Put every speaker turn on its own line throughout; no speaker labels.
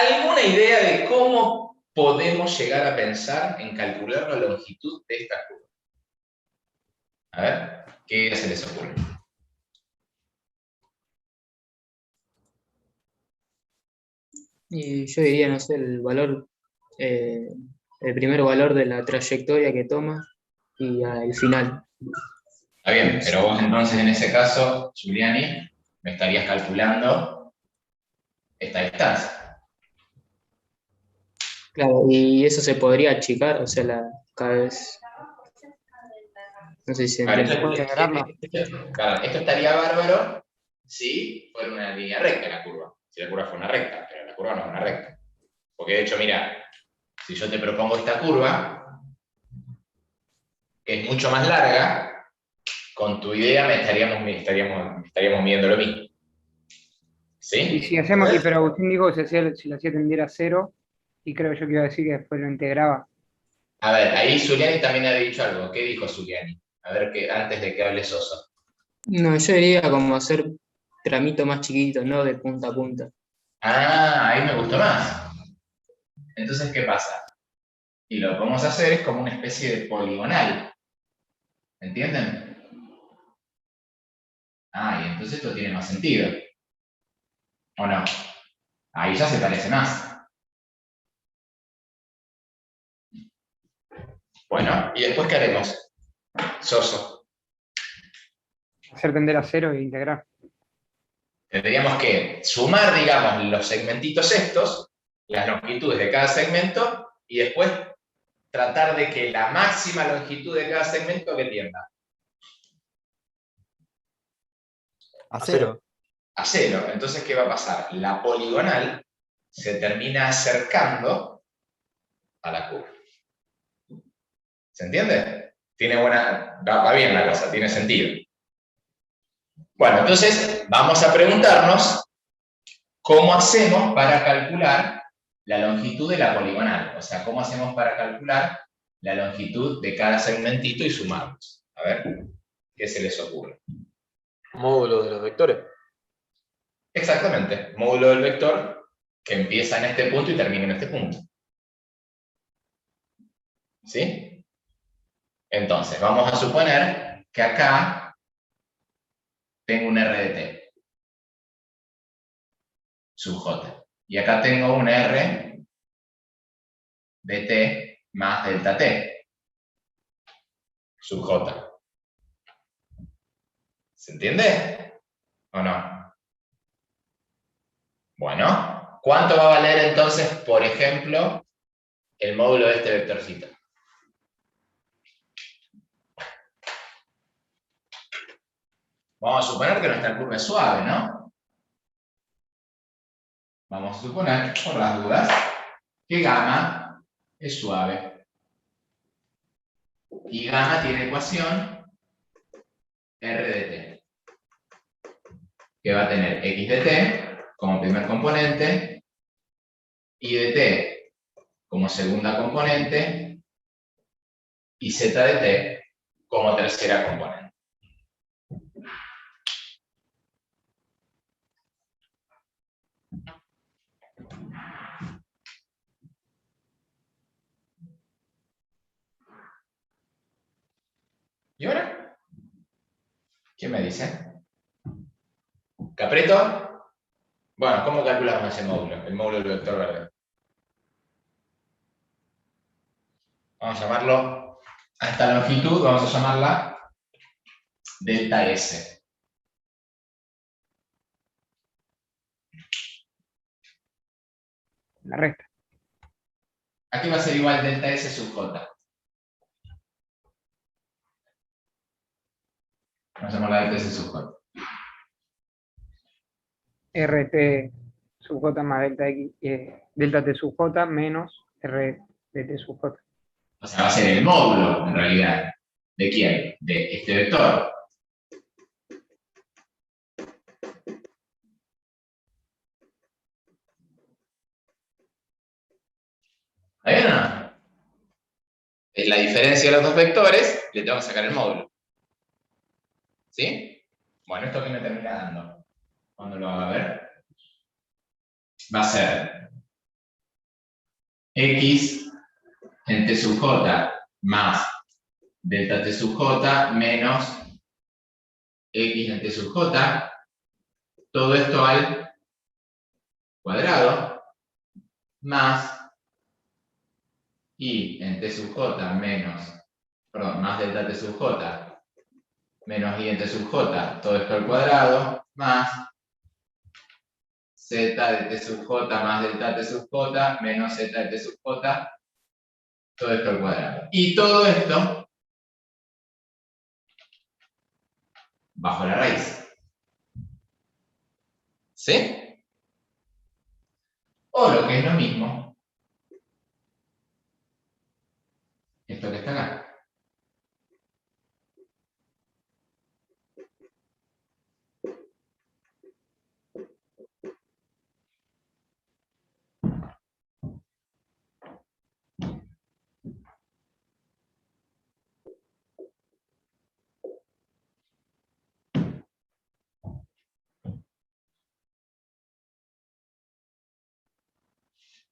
¿Alguna idea de cómo podemos llegar a pensar en calcular la longitud de esta curva? A ver, ¿qué idea se les ocurre?
Y yo diría, no sé, el valor, el primer valor de la trayectoria que toma y el final.
Está bien, pero vos entonces en ese caso, Giuliani, me estarías calculando esta distancia.
Claro, y eso se podría achicar, o sea, cada vez, no sé si se
Claro,
entiende.
claro, esto estaría bárbaro si fuera una línea recta la curva. Si la curva fuera una recta, pero la curva no es una recta. Porque de hecho, mira, si yo te propongo esta curva, que es mucho más larga, con tu idea estaríamos midiendo lo mismo.
Y
¿Sí?
si hacemos, pero Agustín dijo si la hacía tender a cero, y creo yo que iba a decir que después lo integraba.
A ver, ahí Zuliani también ha dicho algo. ¿Qué dijo Zuliani? A ver, antes de que hable Soso.
No, yo diría como hacer tramitos más chiquitos, ¿no? De punta a punta.
Ah, ahí me gustó más. Entonces, ¿qué pasa? Y lo que vamos a hacer es como una especie de poligonal. ¿Entienden? Ah, y entonces esto tiene más sentido. ¿O no? Ahí ya se parece más. Bueno, ¿y después qué haremos? Soso.
Hacer tender a cero e integrar.
Tendríamos que sumar, digamos, los segmentitos estos, las longitudes de cada segmento, y después tratar de que la máxima longitud de cada segmento que tienda.
A cero.
A cero. Entonces, ¿qué va a pasar? La poligonal se termina acercando a la curva. ¿Se entiende? Va bien la cosa, tiene sentido. Bueno, entonces vamos a preguntarnos cómo hacemos para calcular la longitud de la poligonal. O sea, cómo hacemos para calcular la longitud de cada segmentito y sumarlos. A ver, ¿qué se les ocurre?
Módulo de los vectores.
Exactamente, módulo del vector que empieza en este punto y termina en este punto. ¿Sí? Entonces, vamos a suponer que acá tengo un R de t sub j. Y acá tengo un R de t más delta t sub j. ¿Se entiende? ¿O no? Bueno, ¿cuánto va a valer entonces, por ejemplo, el módulo de este vectorcito? Vamos a suponer que nuestra curva es suave, ¿no? Vamos a suponer, por las dudas, que gamma es suave. Y gamma tiene ecuación R de t, que va a tener x de t como primer componente, y de t como segunda componente, y z de t como tercera componente. ¿Y ahora? ¿Quién me dice? ¿Capreto? Bueno, ¿cómo calculamos ese módulo? El módulo del vector verde. Vamos a llamarlo, a esta longitud, vamos a llamarla delta S.
La recta.
Aquí va a ser igual delta S sub J. Vamos a llamarla delta S sub J.
RT sub J más delta X, delta T sub J menos R de T sub J.
O sea, va a ser el módulo, en realidad. ¿De quién? De este vector. ¿Está bien o no? Es la diferencia de los dos vectores, le tengo que sacar el módulo. ¿Sí? Bueno, ¿esto qué me termina dando? Cuando lo haga ver, va a ser x en t sub j más delta t sub j menos x en t sub j, todo esto al cuadrado, más y en t sub j menos, perdón, más delta t sub j menos y en t sub j, todo esto al cuadrado, más z de t sub j más delta t sub j menos z de t sub j, todo esto al cuadrado. Y todo esto bajo la raíz. ¿Sí? O lo que es lo mismo, esto que está acá.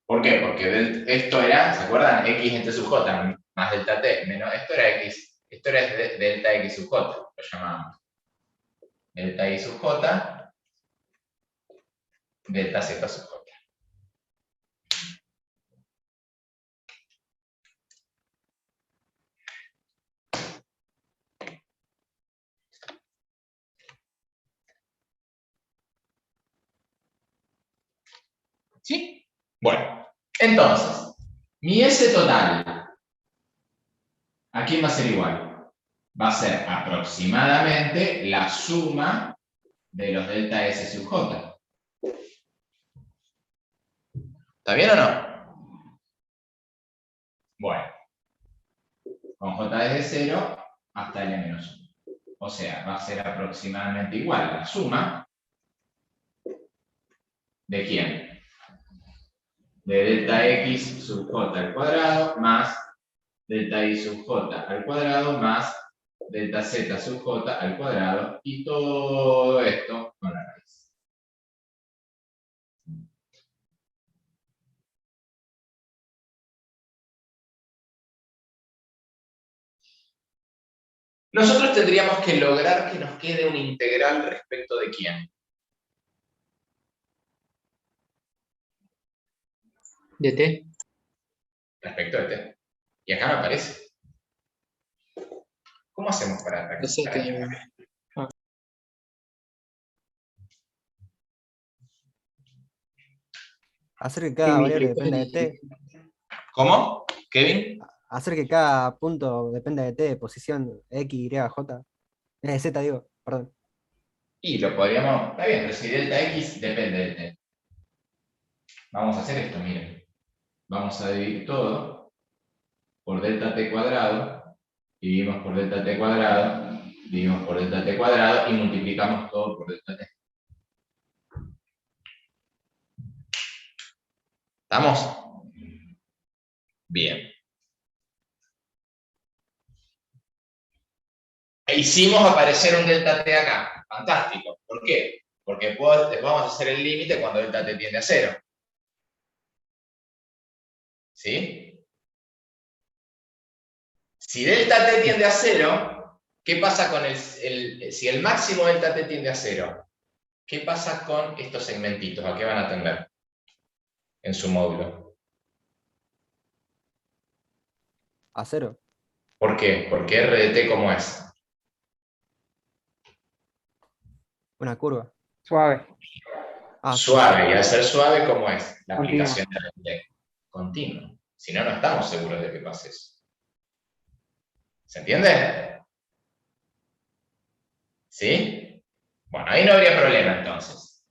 ¿Por qué? Porque esto era, ¿se acuerdan? X en t sub j más delta t, menos, esto era x, esto era delta x sub j, lo llamábamos. Delta y sub j, delta z sub j. ¿Sí? Bueno, entonces, mi S total, ¿a quién va a ser igual? Va a ser aproximadamente la suma de los delta S sub J. ¿Está bien o no? Bueno, con J desde 0 hasta L menos 1. O sea, va a ser aproximadamente igual la suma ¿de quién? De delta X sub J al cuadrado más delta Y sub J al cuadrado más delta Z sub J al cuadrado y todo esto con la raíz. Nosotros tendríamos que lograr que nos quede un integral respecto de quién.
De t.
Respecto de t. Y acá me aparece. ¿Cómo hacemos para
O sea que,
Hacer que cada variable dependa de t.
¿Cómo? ¿Kevin?
Hacer que cada punto dependa de t, posición x, y, j. Z, digo, perdón.
Y lo podríamos... Está bien, pero si delta x depende del t. Vamos a hacer esto, miren. Vamos a dividir todo por delta t cuadrado, dividimos por delta t cuadrado, dividimos por delta t cuadrado y multiplicamos todo por delta t. ¿Estamos? Bien. E hicimos aparecer un delta t acá. Fantástico. ¿Por qué? Porque después vamos a hacer el límite cuando delta t tiende a 0. ¿Sí? Si delta t tiende a 0, ¿qué pasa con si el máximo delta t tiende a 0? ¿Qué pasa con estos segmentitos? ¿A qué van a tender en su módulo?
A 0.
¿Por qué? Porque R de t, ¿cómo es?
Una curva.
Suave.
Suave. Y al ser suave, ¿cómo es? La
Continua.
aplicación de R de t. Continua. Si no, no estamos seguros de que pase eso. ¿Se entiende? ¿Sí? Bueno, ahí no habría problema entonces.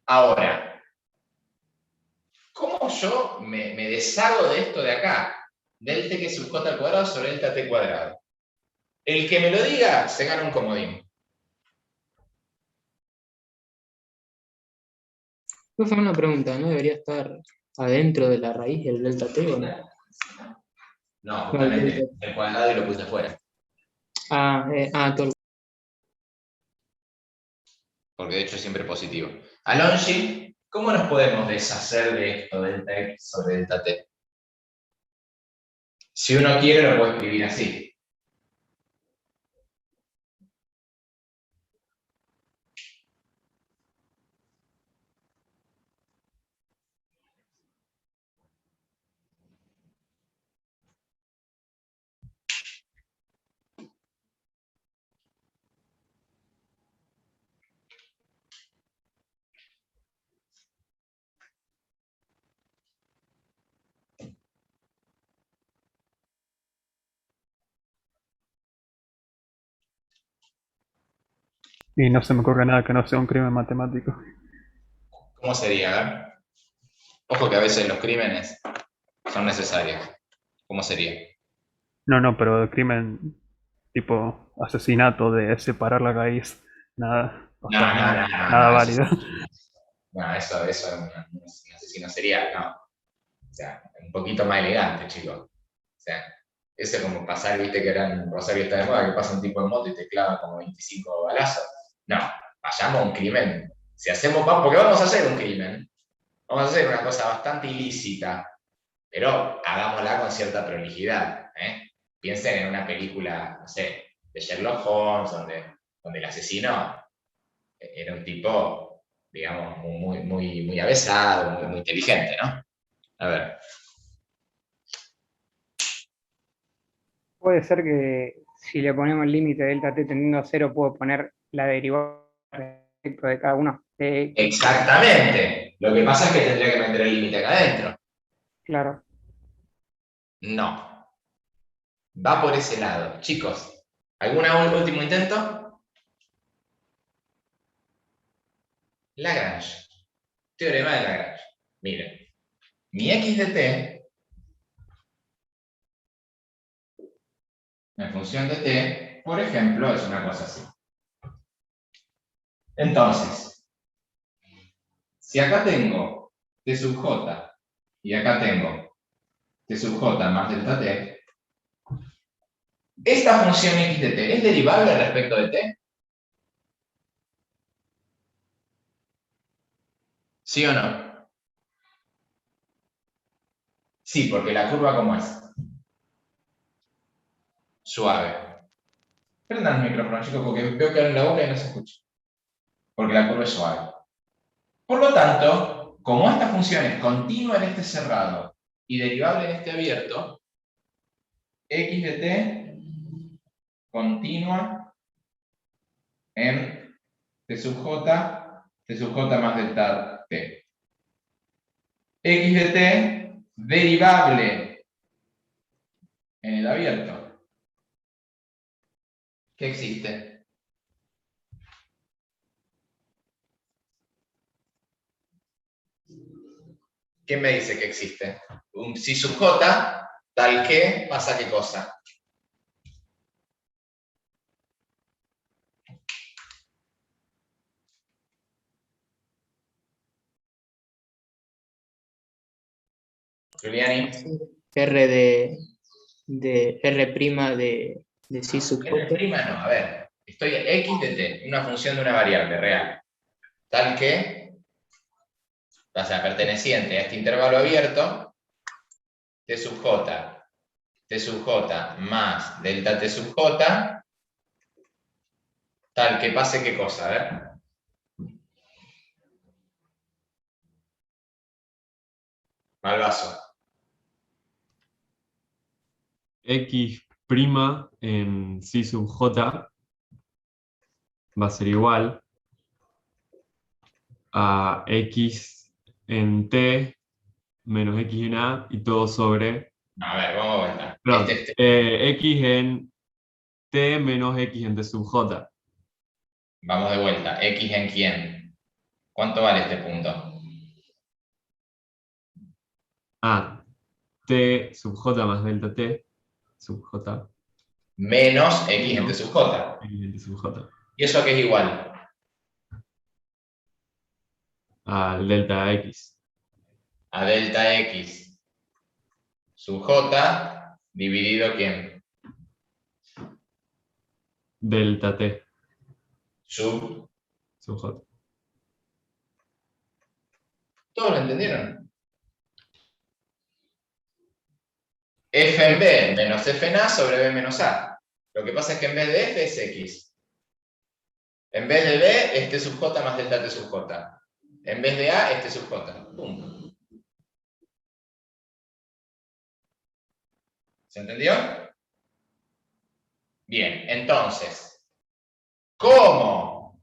Ahora, ¿cómo yo me deshago de esto de acá? Del t que sub j al cuadrado sobre delta t cuadrado. El que me lo diga se gana un comodín.
Profe, una pregunta, ¿no debería estar adentro de la raíz del delta t o no?
No, justamente el cuadrado y lo puse afuera.
Todo.
Porque de hecho es siempre positivo. A Longi ¿Cómo nos podemos deshacer de esto, delta X sobre delta T? Si uno quiere, lo puede escribir así.
Y no se me ocurre nada que no sea un crimen matemático.
¿Cómo sería? A ver. Ojo que a veces los crímenes son necesarios. ¿Cómo sería?
No, pero el crimen tipo asesinato de separar la raíz, nada, o
No,
sea,
no, no, no,
nada
no,
válido.
eso es un asesino serial, no. O sea, un poquito más elegante, chicos. O sea, eso es como pasar, viste que era en Rosario está de moda, que pasa un tipo en moto y te clava como 25 balazos. No, vayamos a un crimen. Si hacemos, porque vamos a hacer un crimen, vamos a hacer una cosa bastante ilícita, pero hagámosla con cierta prolijidad. Piensen en una película, no sé, de Sherlock Holmes, donde el asesino era un tipo, digamos, muy avesado, muy inteligente, ¿no? A ver.
Puede ser que si le ponemos el límite delta t tendiendo a cero, puedo poner la derivada respecto de cada uno.
Exactamente. Lo que pasa es que tendría que meter el límite acá adentro.
Claro.
No. Va por ese lado. Chicos, ¿algún último intento? Lagrange. Teorema de Lagrange. Miren, mi x de t, en función de t, por ejemplo, es una cosa así. Entonces, si acá tengo t sub j y acá tengo t sub j más delta t, esta función x de t es derivable respecto de t. ¿Sí o no? Sí, porque la curva, ¿cómo es? Suave. Prendan el micrófono, chicos, porque veo que en la boca y no se escucha. Porque la curva es suave. Por lo tanto, como esta función es continua en este cerrado y derivable en este abierto, x de t continua en t sub j más delta t. X de t derivable en el abierto. ¿Qué existe? ¿Quién me dice que existe? Un si sub j tal que pasa qué cosa. Giuliani.
R de R' de sí sub
R'
j.
no, a ver. Estoy en x de t, una función de una variable real. Tal que, o sea, perteneciente a este intervalo abierto, t sub j más delta t sub j, tal que pase qué cosa, a ver. Malvaso.
X' en sí sub j va a ser igual a X en t menos X en a y todo sobre...
No, a ver, vamos a vuelta.
Perdón, X en t menos X en t sub j.
Vamos de vuelta. ¿X en quién? ¿Cuánto vale este punto?
A t sub j más delta t sub j
Menos X en t sub j.
X en t sub j
¿Y eso a qué es igual?
al delta x.
A delta X sub j dividido ¿quién?
Delta t
Sub
sub j.
¿Todos lo entendieron? F en B menos F en A sobre B menos A. Lo que pasa es que en vez de F es X. En vez de B es T sub J más delta T sub J. En vez de A es T sub J. Punto. ¿Se entendió? Bien, entonces, ¿cómo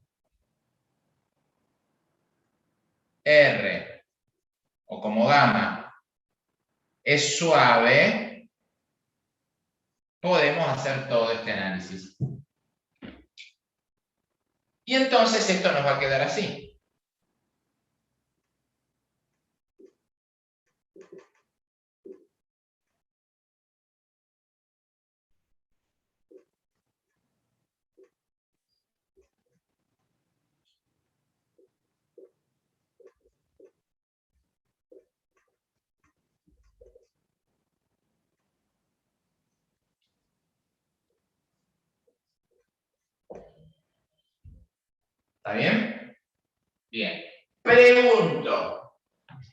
R o como gamma es suave, podemos hacer todo este análisis? Y entonces esto nos va a quedar así. ¿Está bien? Bien. Pregunto.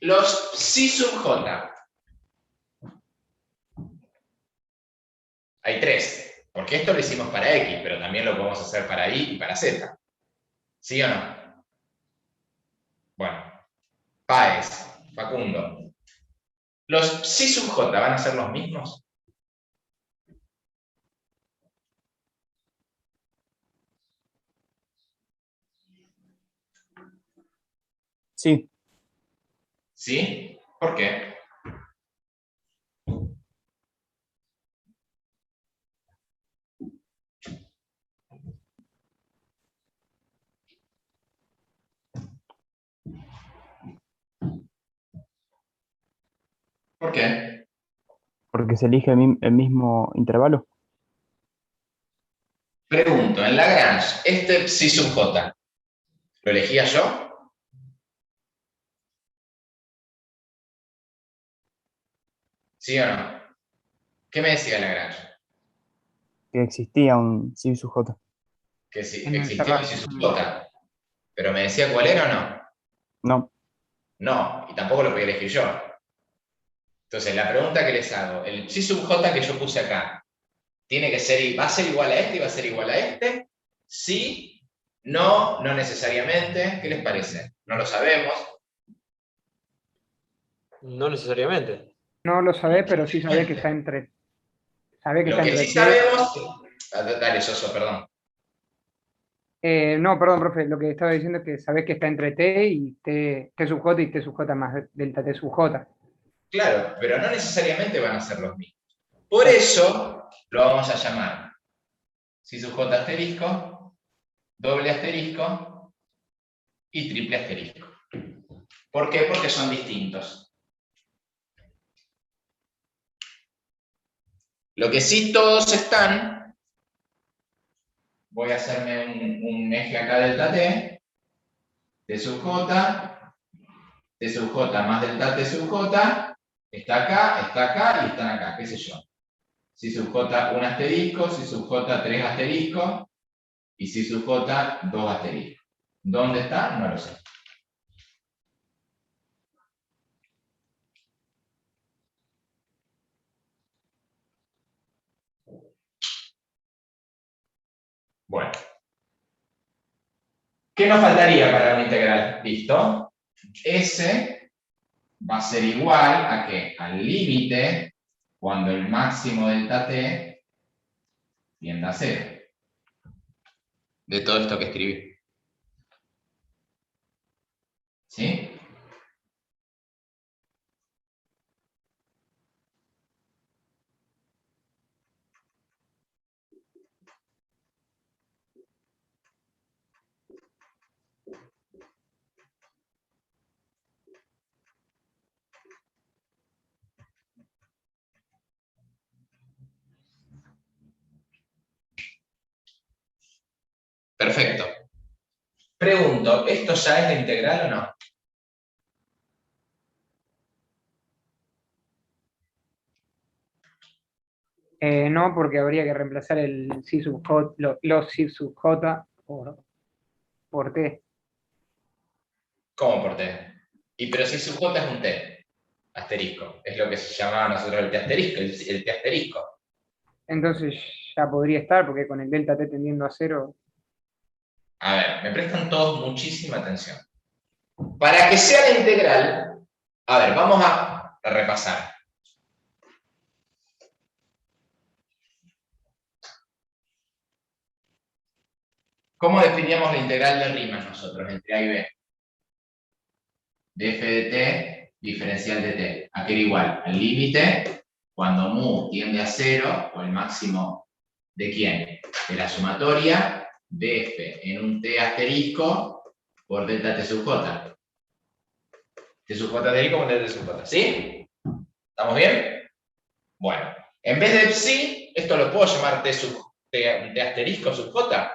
Los psi sub j. Hay tres. Porque esto lo hicimos para X, pero también lo podemos hacer para Y y para Z. ¿Sí o no? Bueno. Páez, Facundo. ¿Los psi sub j van a ser los mismos?
Sí,
¿Sí? ¿Por qué? ¿Por qué?
porque se elige el mismo intervalo.
Pregunto, en Lagrange, este psi sub j, ¿lo elegía yo? ¿Sí o no? ¿Qué me decía Lagrange?
Que existía un psi sub j.
Que sí,
En el
existía un psi
cerrado.
sub j. ¿Pero me decía cuál era o no?
No,
No, y tampoco lo podía elegir yo. Entonces, la pregunta que les hago, el psi sub j que yo puse acá, ¿tiene que ser, va a ser igual a este y va a ser igual a este? Sí, no, no necesariamente. ¿Qué les parece? No lo sabemos.
No necesariamente.
No lo sabés, pero sí sabés que está entre. Sabés que
Lo
está
que
entre
sí
T.
sabemos... Dale, Soso, perdón.
No, perdón, profe. Lo que estaba diciendo es que sabés que está entre T y T sub J y T sub J más delta T sub J.
Claro, pero no necesariamente van a ser los mismos. Por eso lo vamos a llamar psi sub j asterisco, doble asterisco y triple asterisco. ¿Por qué? Porque son distintos. Lo que sí todos están, voy a hacerme un eje acá delta t, t sub j, t sub j más delta t sub j, está acá y están acá, qué sé yo. Si sub j 1 asterisco, si sub j 3 asterisco, y si sub j 2 asterisco. ¿Dónde está? No lo sé. Bueno. ¿Qué nos faltaría para una integral? ¿Listo? S va a ser igual a ¿qué? Al límite cuando el máximo delta t tienda a 0. De todo esto que escribí. ¿Sí? Perfecto. Pregunto, ¿esto ya es la integral o no?
No, porque habría que reemplazar el psi sub J, los psi sub J por T.
¿Cómo por t? Pero si sub j es un t, asterisco, es lo que se llamaba nosotros el t asterisco, el t asterisco.
Entonces ya podría estar, porque con el delta t tendiendo a 0,
A ver, me prestan todos muchísima atención. Para que sea la integral, a ver, vamos a repasar. ¿Cómo definíamos la integral de Riemann nosotros entre A y B? Df de t diferencial de t. ¿A qué era igual? Al límite cuando mu tiende a 0, o el máximo de quién? De la sumatoria de f en un t asterisco por delta t sub j. T sub j asterisco por delta t sub j. ¿Sí? ¿Estamos bien? Bueno, en vez de psi, esto lo puedo llamar t asterisco sub j.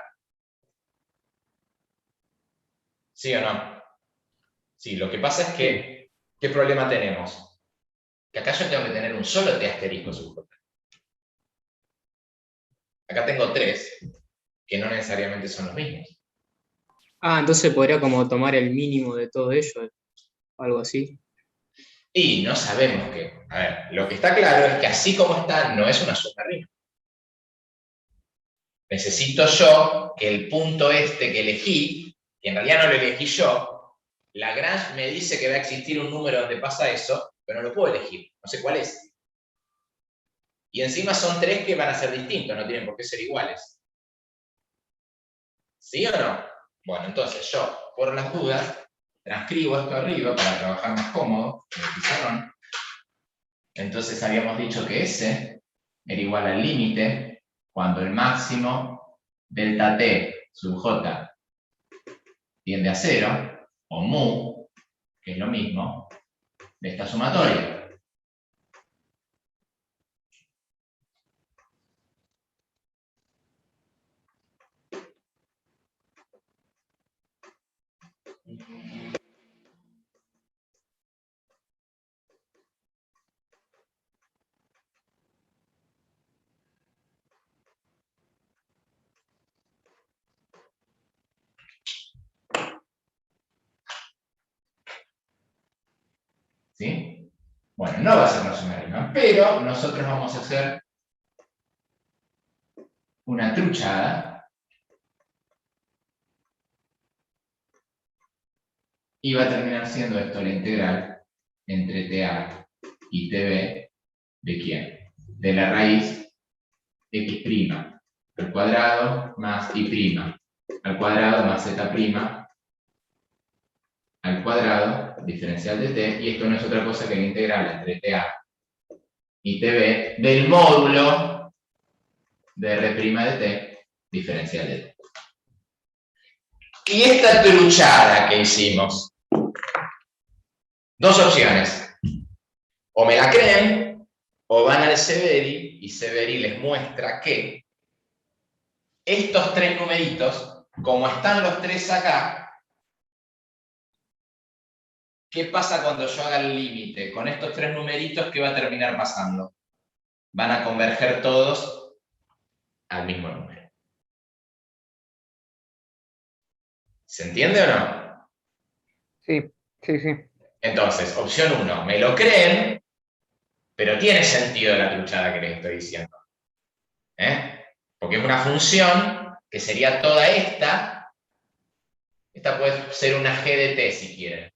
¿Sí o no? Sí, lo que pasa es que, ¿qué problema tenemos? Que acá yo tengo que tener un solo t asterisco sub j. Acá tengo 3, que no necesariamente son los mismos.
Ah, entonces podría como tomar el mínimo de todo ello, algo así.
Y no sabemos qué. A ver, lo que está claro es que así como está, no es una suma Riemann. Necesito yo que el punto este que elegí, que en realidad no lo elegí yo, Lagrange me dice que va a existir un número donde pasa eso, pero no lo puedo elegir, no sé cuál es. Y encima son 3 que van a ser distintos, no tienen por qué ser iguales. ¿Sí o no? Bueno, entonces yo, por las dudas, transcribo esto arriba para trabajar más cómodo en el pizarrón. Entonces habíamos dicho que S era igual al límite cuando el máximo delta t sub j tiende a 0, o mu, que es lo mismo, de esta sumatoria. ¿Sí? Bueno, no va a ser una suma Riemann, pero nosotros vamos a hacer una truchada y va a terminar siendo esto la integral entre TA y TB ¿de quién? De la raíz x' al cuadrado más y' al cuadrado más z' al cuadrado diferencial de t, y esto no es otra cosa que la integral entre TA y TB del módulo de R' de t diferencial de t. Y esta truchada que hicimos, dos opciones: o me la creen o van al Severi y Severi les muestra que estos 3 numeritos, como están los 3 acá, ¿qué pasa cuando yo haga el límite? Con estos 3 numeritos, ¿qué va a terminar pasando? Van a converger todos al mismo número. ¿Se entiende o no?
sí, sí, sí.
Entonces, opción 1, me lo creen, pero tiene sentido la truchada que les estoy diciendo. Porque es una función que sería toda esta. Esta puede ser una g de t si quieren,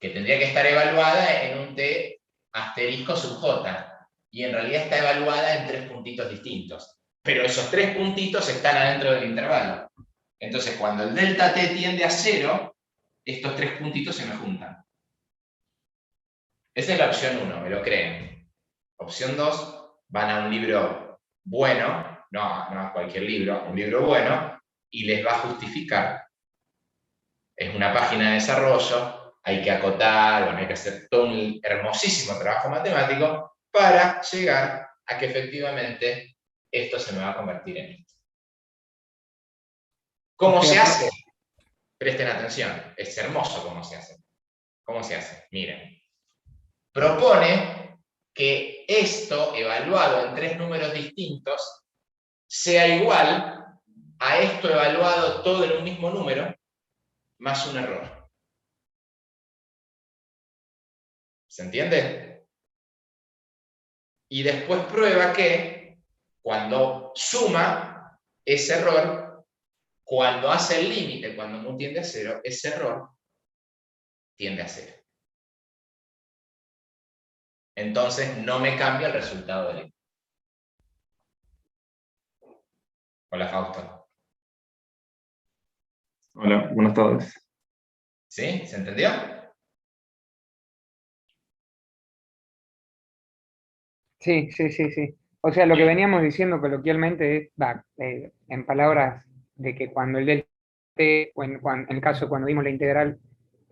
que tendría que estar evaluada en un t asterisco sub j, y en realidad está evaluada en 3 puntitos distintos, pero esos 3 puntitos están adentro del intervalo. Entonces, cuando el delta t tiende a 0, estos 3 puntitos se me juntan. Esa es la opción 1, me lo creen. Opción 2, van a un libro bueno, no a cualquier libro, un libro bueno, y les va a justificar. Es una página de desarrollo, hay que acotar, bueno, hay que hacer todo un hermosísimo trabajo matemático para llegar a que efectivamente esto se me va a convertir en esto. ¿Cómo se hace? Presten atención, es hermoso cómo se hace. ¿Cómo se hace? Miren. Propone que esto, evaluado en 3 números distintos, sea igual a esto evaluado todo en un mismo número, más un error. ¿Se entiende? Y después prueba que cuando suma ese error, cuando hace el límite, cuando mu tiende a 0, ese error tiende a 0. Entonces no me cambia el resultado del. Hola, Fausto.
Hola, buenas tardes.
¿Sí? ¿Se entendió?
Sí, sí, sí, sí. O sea, lo que veníamos diciendo coloquialmente es, en palabras de que cuando el delta t, o en el caso cuando vimos la integral,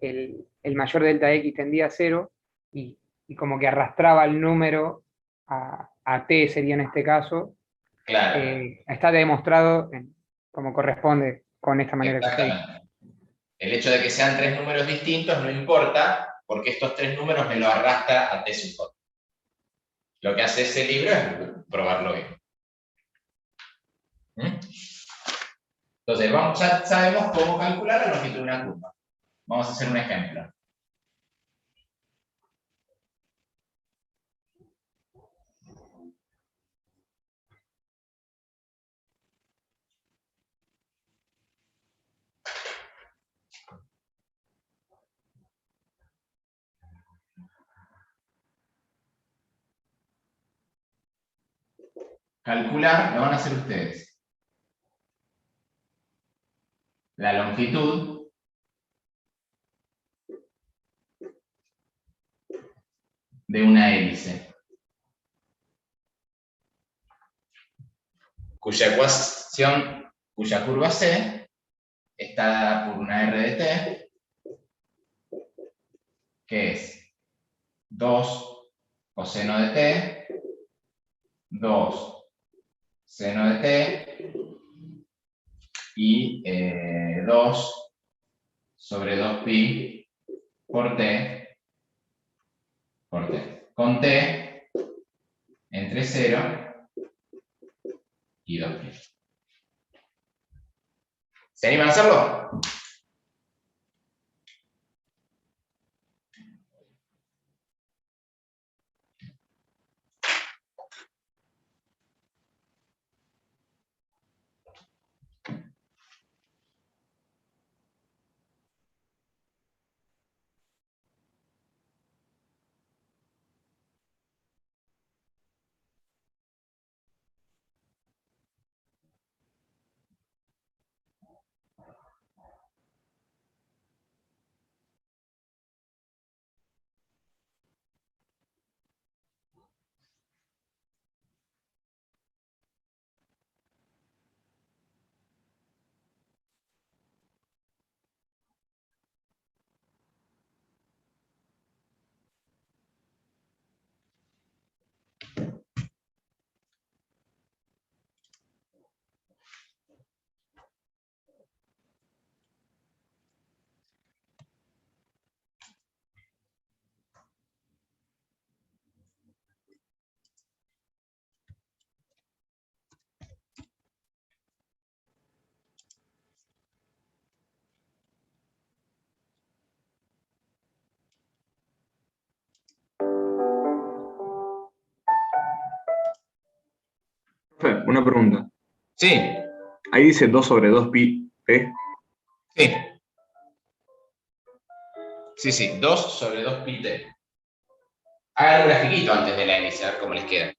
el mayor delta x tendía a 0 y como que arrastraba el número a t, sería en este caso,
Claro.
está demostrado como corresponde con esta manera que se hizo.
Exactamente. El hecho de que sean 3 números distintos no importa, porque estos 3 números me lo arrastra a t sub j. Lo que hace ese libro es probarlo bien. Entonces, ya sabemos cómo calcular la longitud de una curva. Vamos a hacer un ejemplo. Calcular, lo van a hacer ustedes. La longitud de una hélice, cuya ecuación, cuya curva C está dada por una R de t, que es 2 coseno de t, 2 seno de t, y 2 sobre 2pi por t, con t entre 0 y 2pi. ¿Se animan a hacerlo?
Profe, una pregunta.
Sí,
Ahí dice 2 sobre 2 pi t.
sí. Sí, 2 sobre 2 pi t. Hagan un grafiquito antes de la hélice, a ver cómo les queda.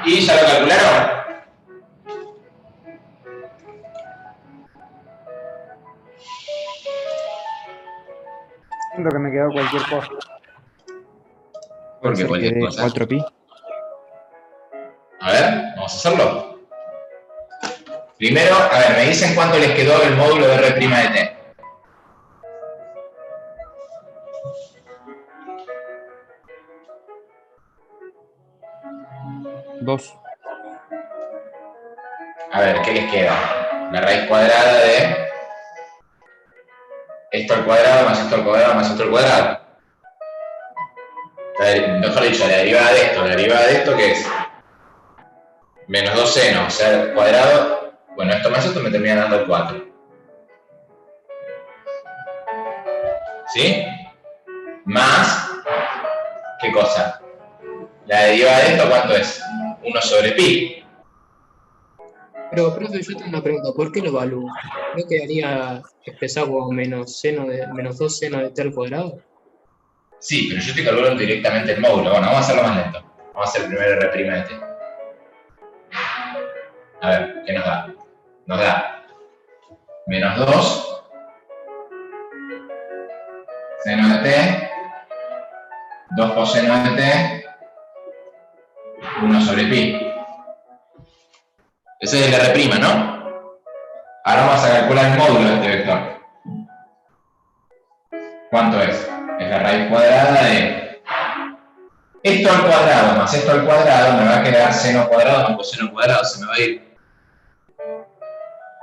¿Y ya lo calcularon?
Siento que me quedó cualquier cosa.
Porque
Puede ser que
cualquier
dé
cosa.
4 pi.
A ver, vamos a hacerlo. Primero, a ver, me dicen cuánto les quedó el módulo de R' de t.
Dos.
A ver, ¿qué les queda? La raíz cuadrada de esto al cuadrado más esto al cuadrado más esto al cuadrado. Mejor dicho, la derivada de esto, ¿qué es? Menos 2 seno, o sea, al cuadrado. Bueno, esto más esto me termina dando el 4. ¿Sí? Más, ¿qué cosa? La derivada de esto, ¿cuánto es? 1 sobre pi.
Pero, profe, yo tengo una pregunta, ¿por qué lo evalúo? ¿No quedaría expresado como menos 2 seno de t al cuadrado?
Sí, pero yo estoy calculando directamente el módulo. Bueno, vamos a hacerlo más lento. Vamos a hacer primero R' de t. A ver, ¿qué nos da? Nos da menos 2 seno de t, 2 coseno de t, 1 sobre pi. Ese es el R', ¿no? Ahora vamos a calcular el módulo de este vector. ¿Cuánto es? Es la raíz cuadrada de Esto al cuadrado más esto al cuadrado me va a quedar seno cuadrado más coseno cuadrado, se me va a ir.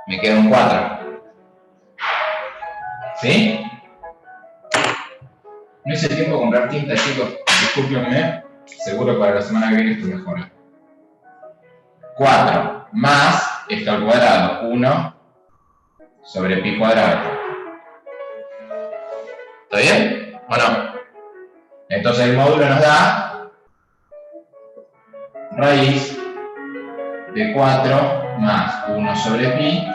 Me queda un 4. ¿Sí? No hice tiempo de comprar tinta, chicos. Discúlpenme. Seguro para la semana que viene esto mejora. 4 más esto al cuadrado. 1 sobre pi cuadrado. ¿Está bien? ¿O no? Entonces el módulo nos da raíz de 4 más 1 sobre pi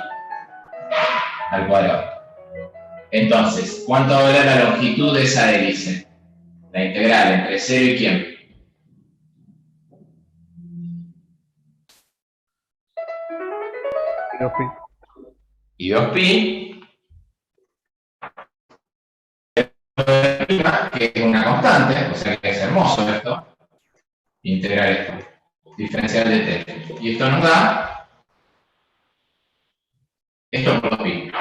al cuadrado. Entonces, ¿cuánto va a dar la longitud de esa hélice? La integral entre 0 y quién. Y 2pi, que es una constante, o sea que es hermoso esto. Integrar esto. Diferencial de t. Y esto nos da esto por 2pi.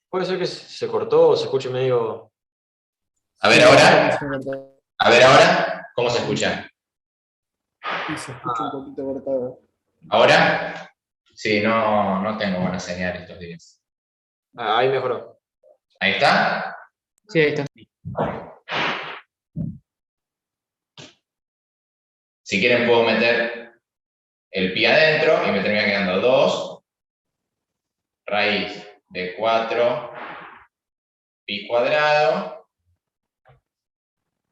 Puede ser que se cortó o se escuche medio.
A ver ahora. A ver ahora. ¿Cómo se escucha?
Sí, se escucha un poquito cortado.
¿Ahora? Sí, no tengo buena señal estos días.
Ah, ahí mejoró.
¿Ahí está?
Sí, ahí está.
Si quieren puedo meter el pi adentro y me termina quedando 2 raíz de 4 pi cuadrado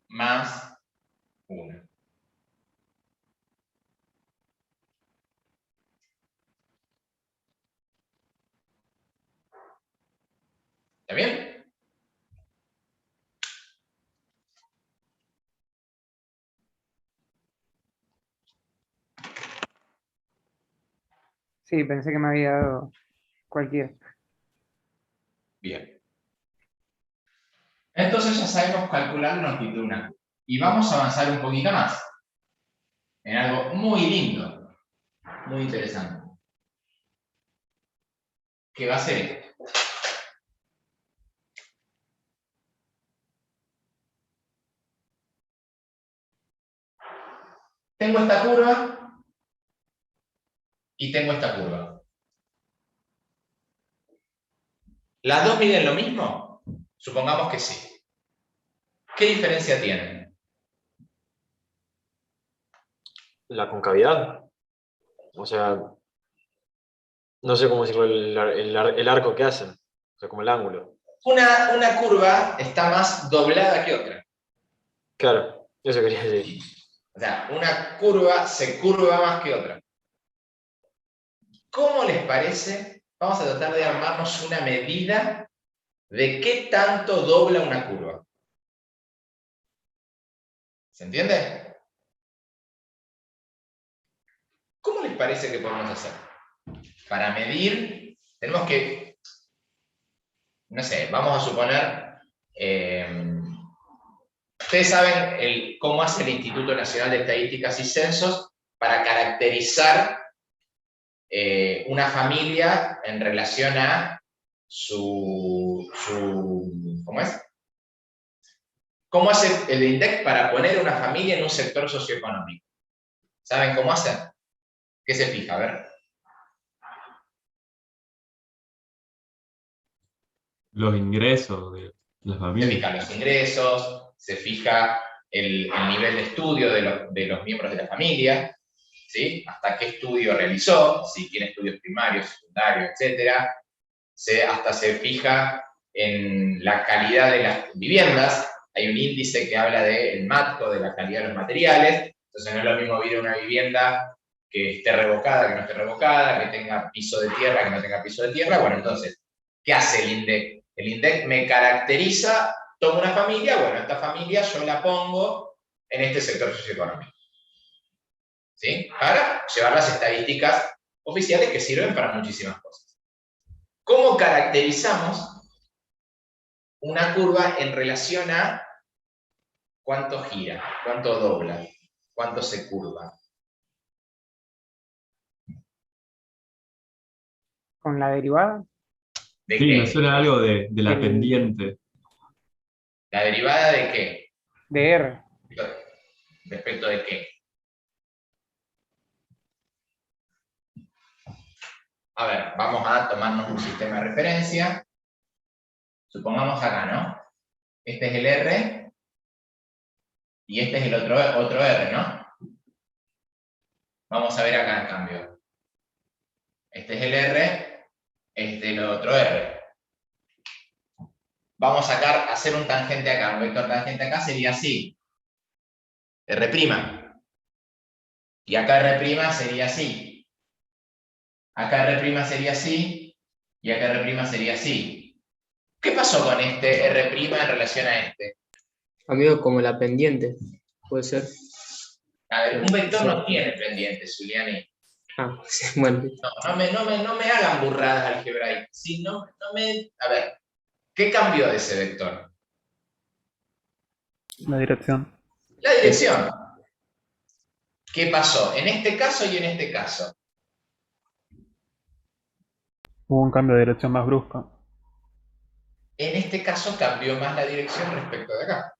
más 1. ¿Está bien?
Sí, pensé que me había dado cualquiera.
Bien. Entonces ya sabemos calcular la longitud de una curva. Y vamos a avanzar un poquito más. En algo muy lindo. Muy interesante. ¿Qué va a ser esto? Tengo esta curva y tengo esta curva. ¿Las dos miden lo mismo? Supongamos que sí. ¿Qué diferencia tienen?
La concavidad. O sea, no sé cómo decirlo, el arco que hacen. O sea, como el ángulo.
Una curva está más doblada que otra.
Claro, eso quería decir.
O sea, una curva se curva más que otra. ¿Cómo les parece? Vamos a tratar de armarnos una medida de qué tanto dobla una curva. ¿Se entiende? ¿Cómo les parece que podemos hacer? Para medir, tenemos que, no sé, vamos a suponer, ustedes saben cómo hace el Instituto Nacional de Estadísticas y Censos para caracterizar una familia en relación a ¿cómo es? ¿Cómo hace el INDEC para poner una familia en un sector socioeconómico? ¿Saben cómo hacen? ¿Qué se fija? A ver.
Los ingresos de las
Se
familias.
fijan los ingresos, se fija el nivel de estudio de los miembros de la familia, ¿sí? Hasta qué estudio realizó, si tiene estudios primarios, secundarios, etc. Hasta se fija en la calidad de las viviendas. Hay un índice que habla del MATCO, de la calidad de los materiales. Entonces no es lo mismo vivir en una vivienda que esté revocada, que no esté revocada, que tenga piso de tierra, que no tenga piso de tierra. Bueno, entonces, ¿qué hace el INDEC? El INDEC me caracteriza, tomo una familia, bueno, esta familia yo la pongo en este sector socioeconómico. ¿Sí? Para llevar las estadísticas oficiales que sirven para muchísimas cosas. ¿Cómo caracterizamos una curva en relación a cuánto gira, cuánto dobla, cuánto se curva?
¿Con la derivada?
¿De
Sí,
qué?
me suena algo de la
El-
pendiente.
¿La derivada de qué?
De R.
¿Respecto de qué? A ver, vamos a tomarnos un sistema de referencia. Supongamos acá, ¿no? Este es el R y este es el otro R, ¿no? Vamos a ver acá en cambio. Este es el R, este es el otro R. Vamos a hacer un tangente acá, un vector tangente acá sería así. R'. Y acá R' sería así. Acá R' sería así. Y acá R' sería así. ¿Qué pasó con este R' en relación a este?
Amigo, como la pendiente, puede ser.
A ver, un vector
Sí.
no tiene pendientes, Giuliani.
Ah, sí, bueno.
No me hagan burradas algebraicas. Sí, a ver, ¿qué cambió de ese vector?
La dirección.
La dirección. ¿Qué pasó? En este caso y en este caso.
Hubo un cambio de dirección más brusco.
En este caso cambió más la dirección respecto de acá.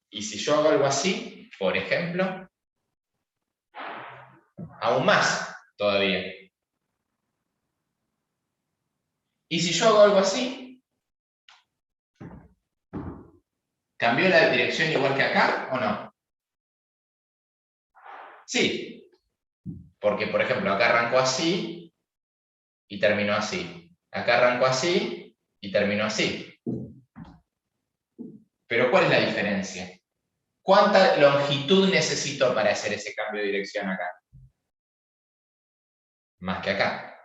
Y si yo hago algo así, por ejemplo, aún más todavía. Y si yo hago algo así, ¿cambió la dirección igual que acá o no? Sí. Porque, por ejemplo, acá arrancó así y terminó así. Acá arrancó así y terminó así. Pero ¿cuál es la diferencia? ¿Cuánta longitud necesito para hacer ese cambio de dirección acá? Más que acá.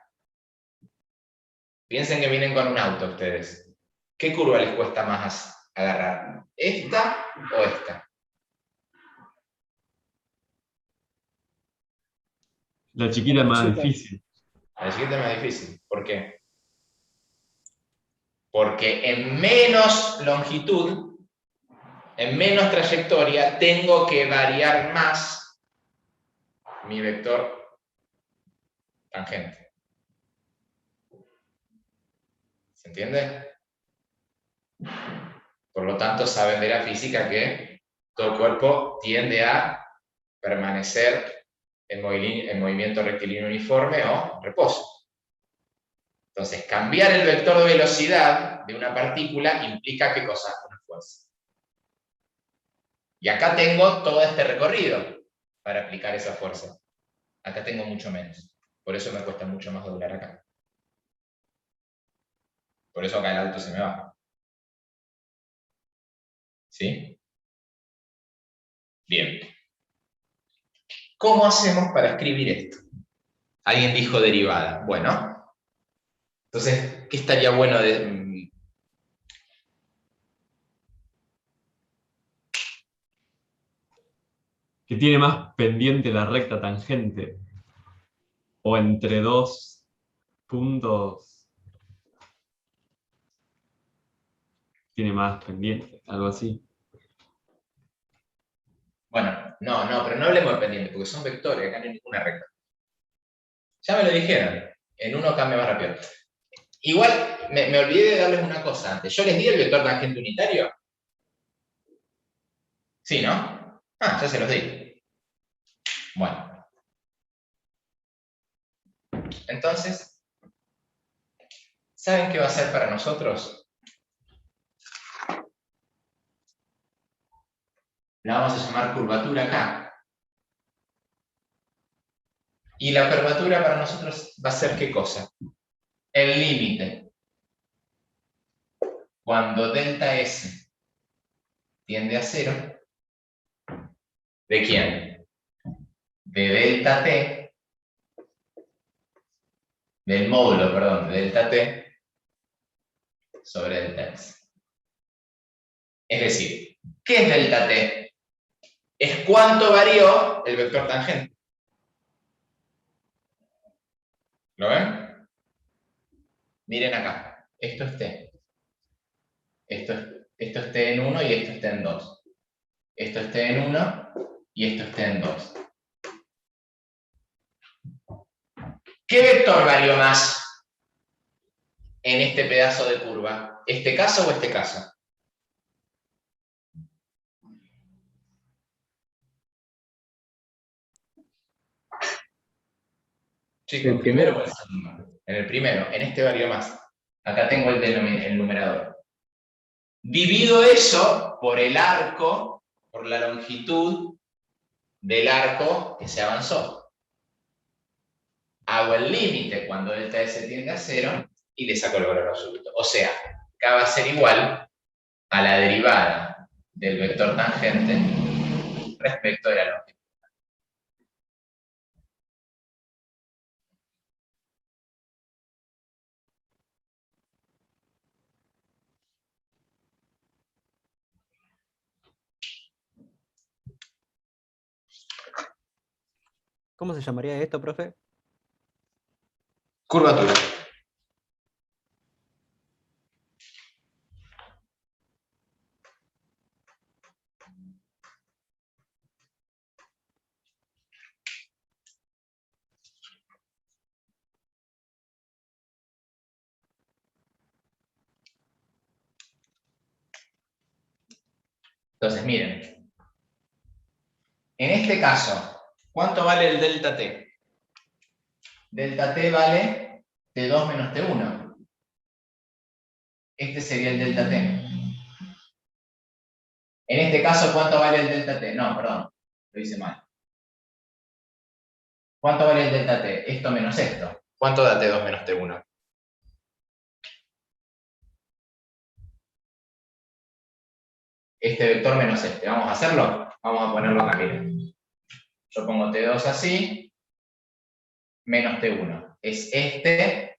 Piensen que vienen con un auto ustedes. ¿Qué curva les cuesta más agarrar? ¿Esta o esta?
La chiquita es más
Chica.
difícil.
La siguiente es más difícil. ¿Por qué? Porque en menos longitud, en menos trayectoria, tengo que variar más mi vector tangente. ¿Se entiende? Por lo tanto, saben de la física que todo cuerpo tiende a permanecer en movimiento rectilíneo uniforme o reposo. Entonces, cambiar el vector de velocidad de una partícula implica ¿qué cosa? Una fuerza. Y acá tengo todo este recorrido para aplicar esa fuerza. Acá tengo mucho menos. Por eso me cuesta mucho más doblar acá. Por eso acá el auto se me va. ¿Sí? Bien. ¿Cómo hacemos para escribir esto? Alguien dijo derivada. Bueno. Entonces, ¿qué estaría bueno de...
Que tiene más pendiente la recta tangente. O entre dos puntos. Tiene más pendiente, algo así.
Bueno, no, pero no hablemos de pendiente, porque son vectores, acá no hay ninguna recta. Ya me lo dijeron, en uno cambia más rápido. Igual, me olvidé de darles una cosa antes. ¿Yo les di el vector tangente unitario? Sí, ¿no? Ah, ya se los di. Bueno. Entonces, ¿saben qué va a ser para nosotros? La vamos a llamar curvatura acá. Y la curvatura para nosotros va a ser ¿qué cosa? El límite. Cuando delta S tiende a 0, ¿de quién? De delta T, del módulo, perdón, de delta T sobre delta S. Es decir, ¿qué es delta T? Es cuánto varió el vector tangente. ¿Lo ven? Miren acá, esto es T. Esto es T en 1 y esto es T en 2. Esto es T en 1 y esto es T en 2. ¿Qué vector varió más? en este pedazo de curva? ¿Este caso o este caso? Chicos,
El primero.
o el segundo. En el primero, en este valió más. Acá tengo el numerador. Divido eso por el arco, por la longitud del arco que se avanzó. Hago el límite cuando delta S tiende a 0 y le saco el valor absoluto. O sea, acá va a ser igual a la derivada del vector tangente respecto de la longitud.
¿Cómo se llamaría esto, profe?
Curvatura. Entonces, miren. En este caso, ¿cuánto vale el delta t? Delta t vale t2 menos t1. Este sería el delta t. En este caso, ¿cuánto vale el delta t? No, perdón, lo hice mal. ¿Cuánto vale el delta t? Esto menos esto. ¿Cuánto da t2 menos t1? Este vector menos este. ¿Vamos a hacerlo? Vamos a ponerlo acá, miren. Yo pongo t2 así, menos t1. Es este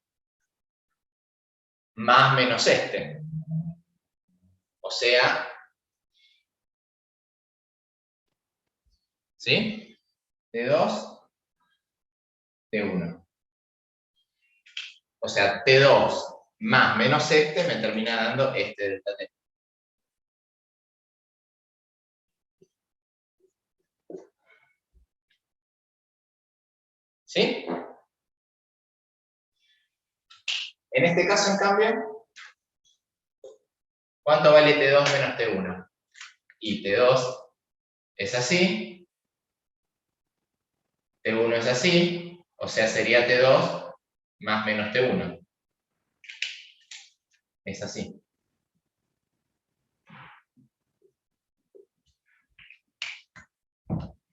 más menos este. O sea, ¿sí? T2, T1. O sea, T2 más menos este me termina dando este delta T. ¿Sí? En este caso, en cambio, ¿cuánto vale T2 menos T1? Y T2 es así, T1 es así, o sea, sería T2 más menos T1. Es así.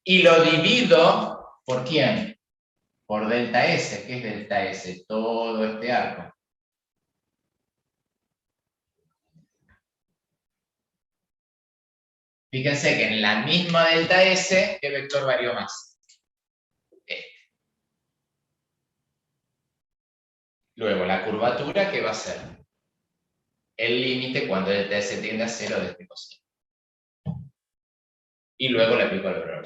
Y lo divido, ¿por quién? Por delta S. ¿Qué es delta S? Todo este arco. Fíjense que en la misma delta S, ¿qué vector varió más? Este. Luego, la curvatura, ¿qué va a ser? El límite cuando delta S tiende a 0 de este coseno. Y luego le aplico el valor.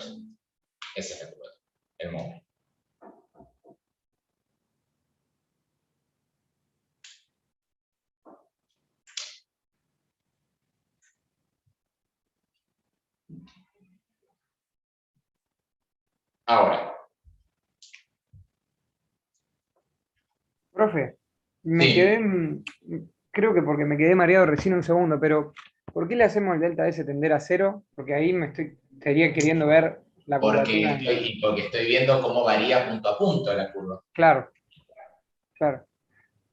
Esa es la curvatura, el móvil. Ahora.
Profe, me
Sí.
quedé, creo que porque me quedé mareado recién un segundo, pero ¿por qué le hacemos el delta S tender a 0? Porque ahí estaría queriendo ver la curvatura.
Porque estoy viendo cómo varía punto a punto la curva.
Claro, claro.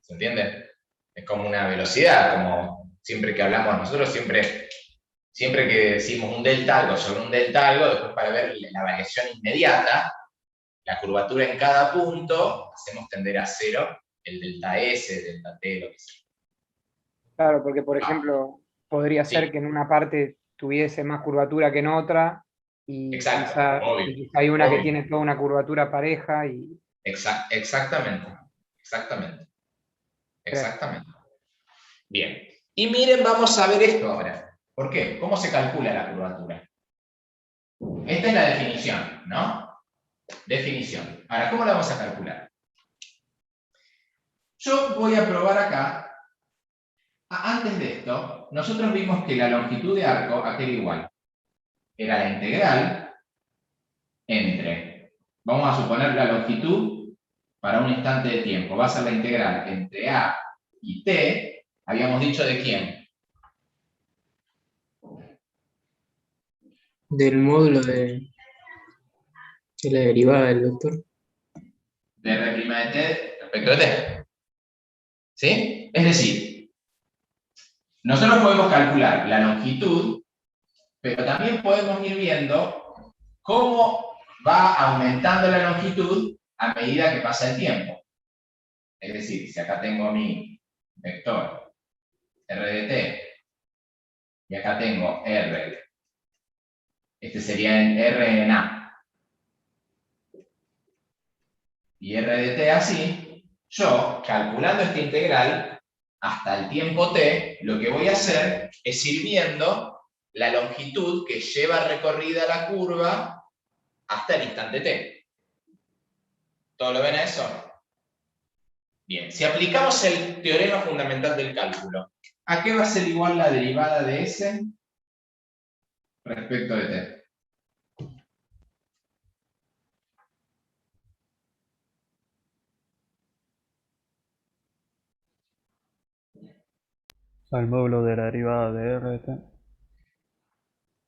¿Se entiende? Es como una velocidad, como siempre que hablamos nosotros, siempre que decimos un delta algo sobre un delta algo, después para ver la variación inmediata, la curvatura en cada punto, hacemos tender a 0 el delta S, delta T, lo que sea.
Claro, porque por ejemplo, podría
Sí.
ser que en una parte tuviese más curvatura que en otra, y
Exacto, obvio,
quizá hay una que
obvio.
tiene toda una curvatura pareja y.
Exactamente. Bien. Y miren, vamos a ver esto ahora. ¿Por qué? ¿Cómo se calcula la curvatura? Esta es la definición, ¿no? Definición. Ahora, ¿cómo la vamos a calcular? Yo voy a probar acá. Antes de esto, nosotros vimos que la longitud de arco aquel igual. Era la integral entre, vamos a suponer la longitud para un instante de tiempo. Va a ser la integral entre A y t, habíamos dicho de quién.
Del módulo de la derivada del vector.
De R' de t respecto de t. ¿Sí? Es decir, nosotros podemos calcular la longitud, pero también podemos ir viendo cómo va aumentando la longitud a medida que pasa el tiempo. Es decir, si acá tengo mi vector R de t, y acá tengo R, este sería en R en A, y R de t así, yo, calculando esta integral, hasta el tiempo t, lo que voy a hacer es ir viendo la longitud que lleva recorrida la curva hasta el instante t. ¿Todo lo ven a eso? Bien, si aplicamos el teorema fundamental del cálculo, ¿a qué va a ser igual la derivada de s respecto de t?
Al módulo de la derivada de R de t.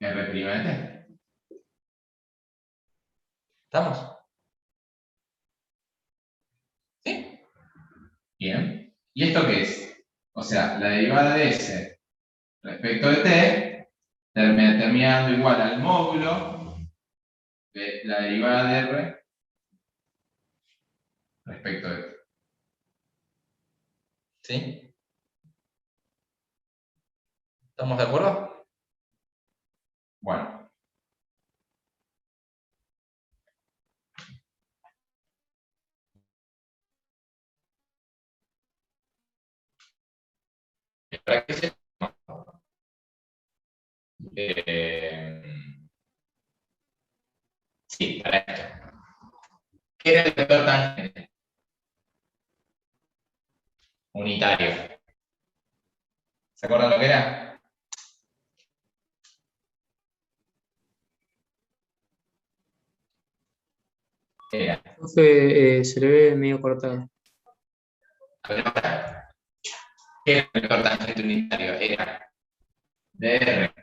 R' de t. ¿Estamos? ¿Sí? Bien. ¿Y esto qué es? O sea, la derivada de s respecto de t termina dando igual al módulo de la derivada de r respecto de t. ¿Sí? ¿Estamos de acuerdo? Bueno. ¿Para qué se sí, para esto. ¿Qué era el vector tangente? Unitario. ¿Se acuerdan lo que era? Era.
Profe, se le ve medio cortado.
A ver, ahora. ¿Qué era el vector tangente unitario? Era dr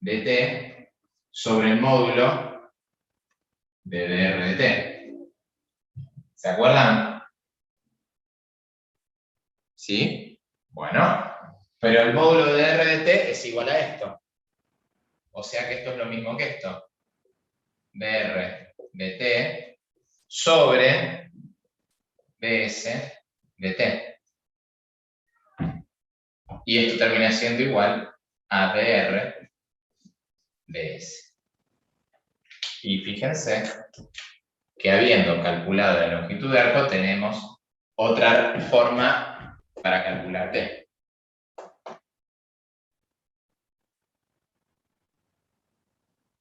de t sobre el módulo de dr de t. ¿Se acuerdan? ¿Sí? Bueno, pero el módulo de dr de t es igual a esto. O sea que esto es lo mismo que esto. dr de t sobre ds de t. Y esto termina siendo igual a dr ds. Y fíjense que habiendo calculado la longitud de arco tenemos otra forma para calcular t.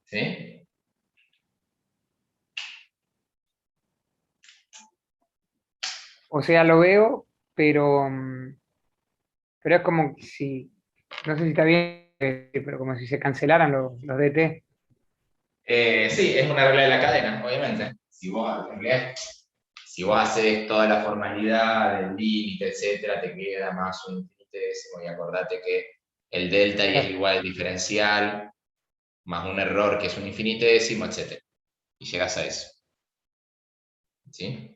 ¿Sí?
O sea, lo veo, pero es como si, no sé si está bien, pero como si se cancelaran los DT.
Sí, es una regla de la cadena, obviamente. Si vos haces toda la formalidad del límite, etcétera, te queda más un infinitésimo y acordate que el delta y es igual al diferencial, más un error que es un infinitésimo, etcétera. Y llegas a eso. ¿Sí?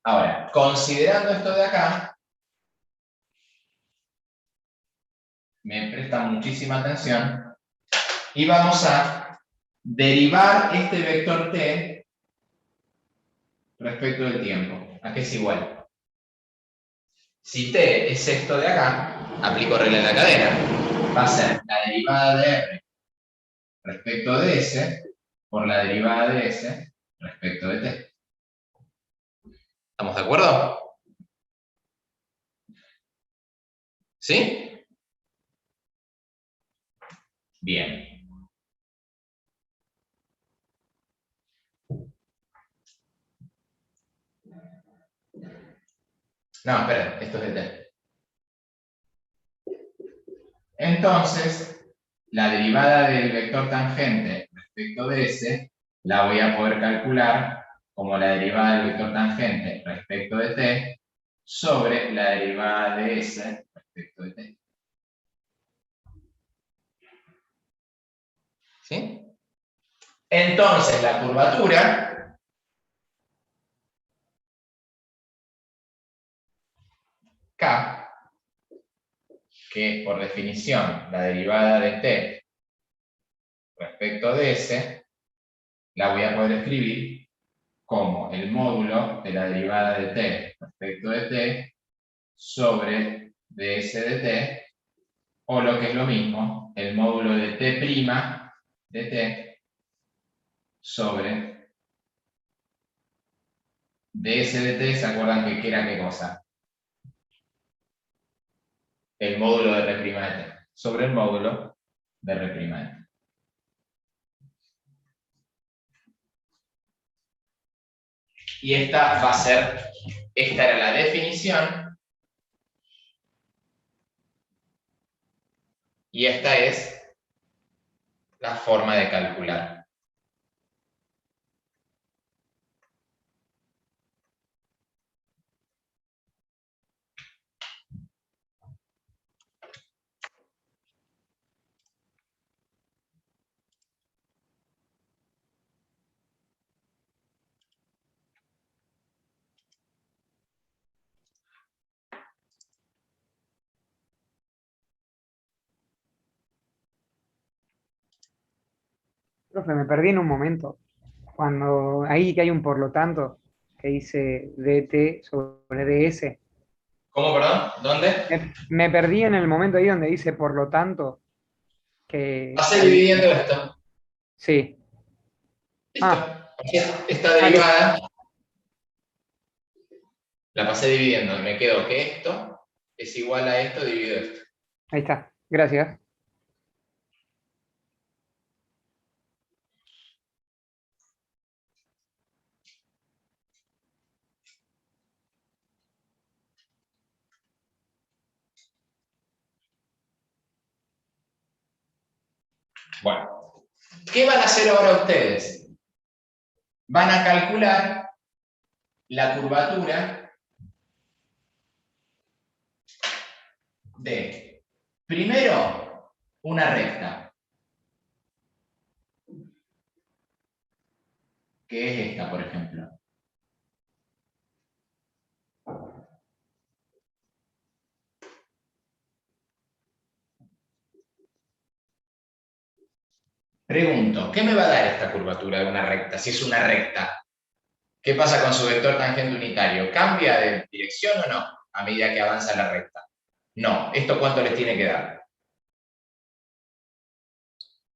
Ahora, considerando esto de acá, me prestan muchísima atención y vamos a derivar este vector t respecto del tiempo. ¿A qué es igual? Si t es esto de acá, aplico regla de la cadena. Va a ser la derivada de r respecto de s por la derivada de s respecto de t. ¿Estamos de acuerdo? ¿Sí? Bien. No, espera, esto es de t. Entonces, la derivada del vector tangente respecto de S, la voy a poder calcular como la derivada del vector tangente respecto de t sobre la derivada de S respecto de t. ¿Sí? Entonces, la curvatura K, que es por definición la derivada de t respecto de S, la voy a poder escribir como el módulo de la derivada de t respecto de t sobre ds de t, o lo que es lo mismo, el módulo de t' de t sobre ds de t. ¿Se acuerdan que qué era qué cosa? El módulo de r' de t sobre el módulo de r' de t. Y esta va a ser, esta era la definición, y esta es la forma de calcular.
Profe, me perdí en un momento. Cuando ahí que hay un por lo tanto que dice dt sobre ds.
¿Cómo, perdón? ¿Dónde?
Me perdí en el momento ahí donde dice por lo tanto que...
Pasé dividiendo esto.
Sí.
Listo. Esta derivada la pasé dividiendo y me quedo que esto es igual a esto dividido esto.
Ahí está. Gracias.
Bueno, ¿qué van a hacer ahora ustedes? Van a calcular la curvatura de, primero, una recta, que es esta, por ejemplo. Pregunto, ¿qué me va a dar esta curvatura de una recta? Si es una recta, ¿qué pasa con su vector tangente unitario? ¿Cambia de dirección o no a medida que avanza la recta? No. ¿Esto cuánto les tiene que dar?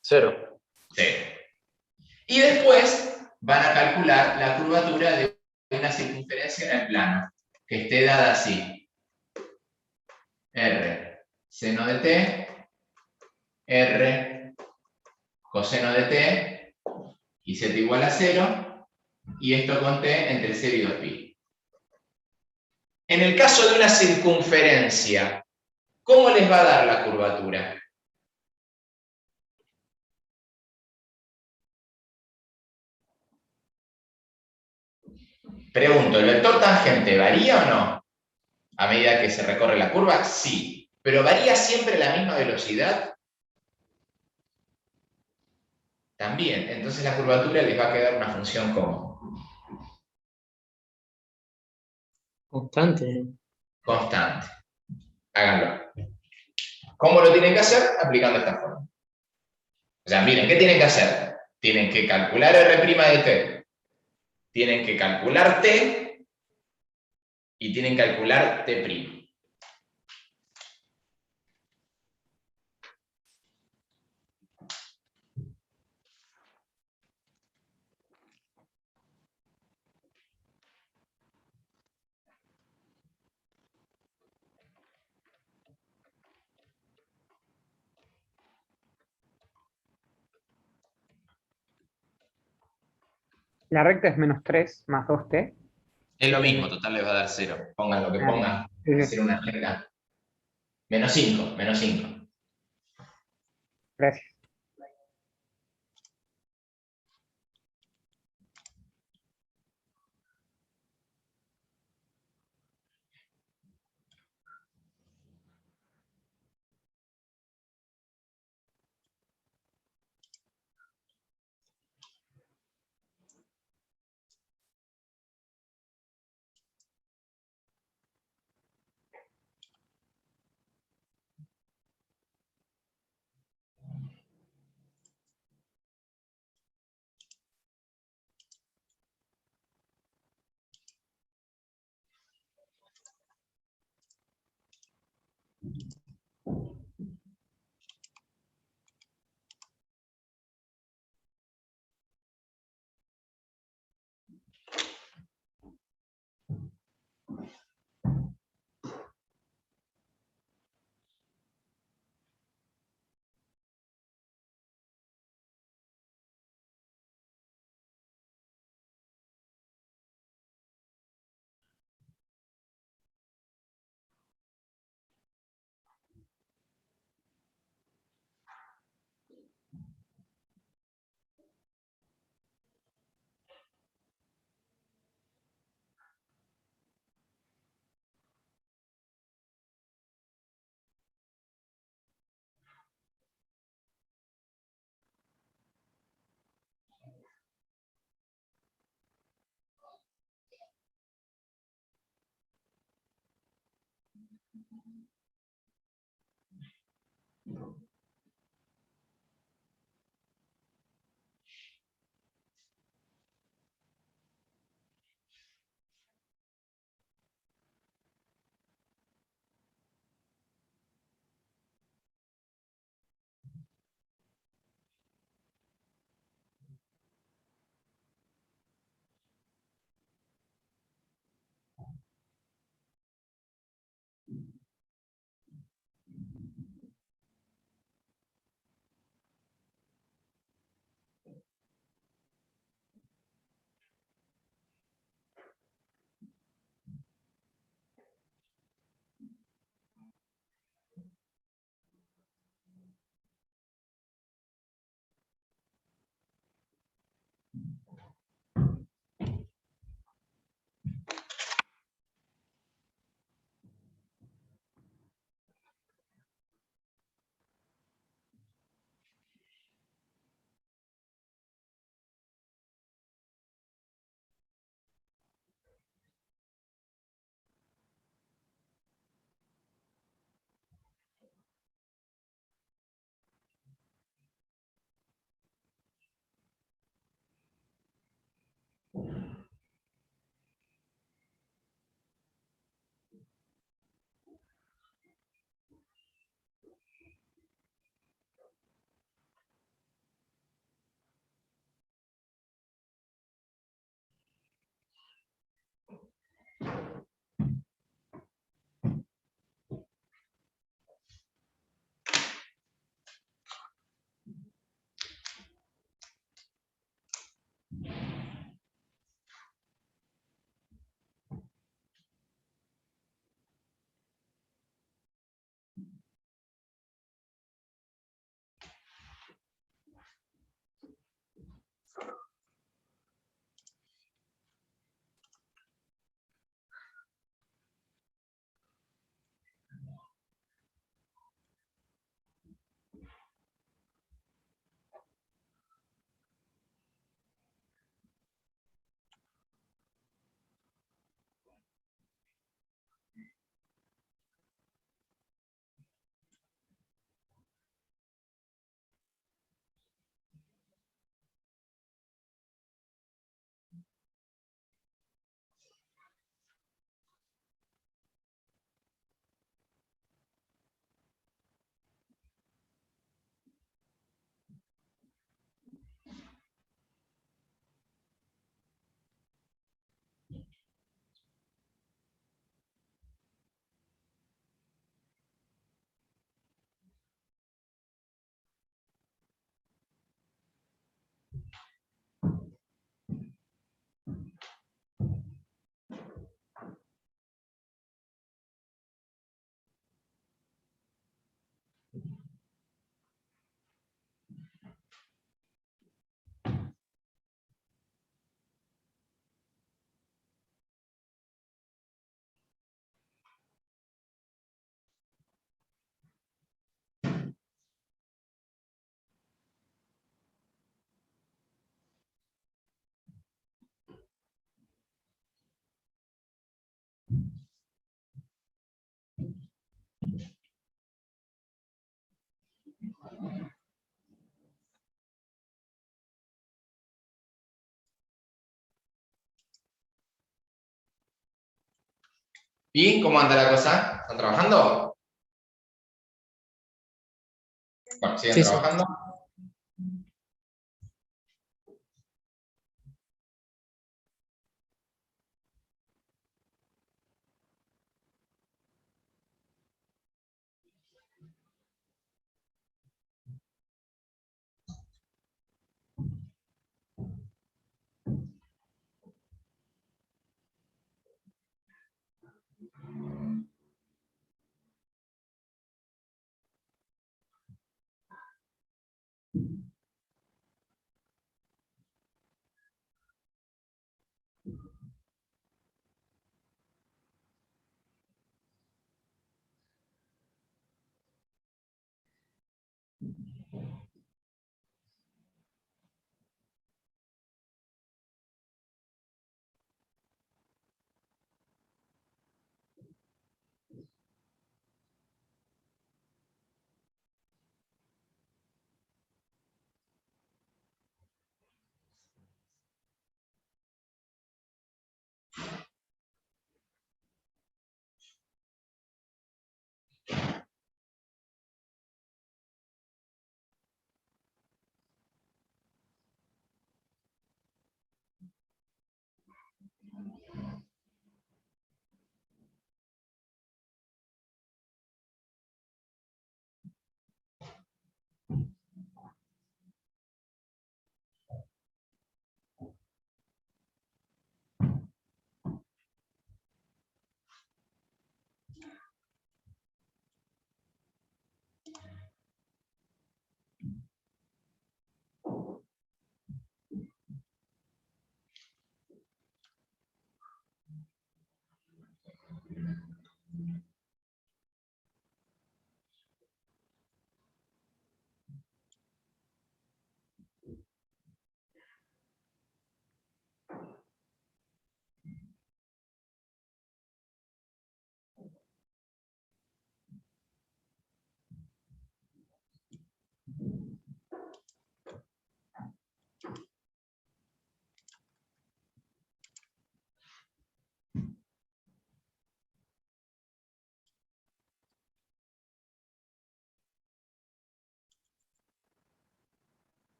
0.
0. Y después van a calcular la curvatura de una circunferencia en el plano, que esté dada así. R seno de t, R coseno de t, y z igual a 0, y esto con t entre 0 y 2pi. En el caso de una circunferencia, ¿cómo les va a dar la curvatura? Pregunto, ¿el vector tangente varía o no? A medida que se recorre la curva, sí. ¿Pero varía siempre a la misma velocidad? También. Entonces la curvatura les va a quedar una función como
Constante.
constante. Háganlo. ¿Cómo lo tienen que hacer? Aplicando esta forma. O sea, miren, ¿qué tienen que hacer? Tienen que calcular R' de t. Tienen que calcular t. Y tienen que calcular t'.
La recta es -3 más 2t.
Es lo mismo, total les va a dar 0. Pongan lo que pongan.
Sí, sí.
Hacer una recta. -5, -5.
Gracias.
¿Y cómo anda la cosa? ¿Están trabajando? Bueno, siguen
Sí, sí.
trabajando.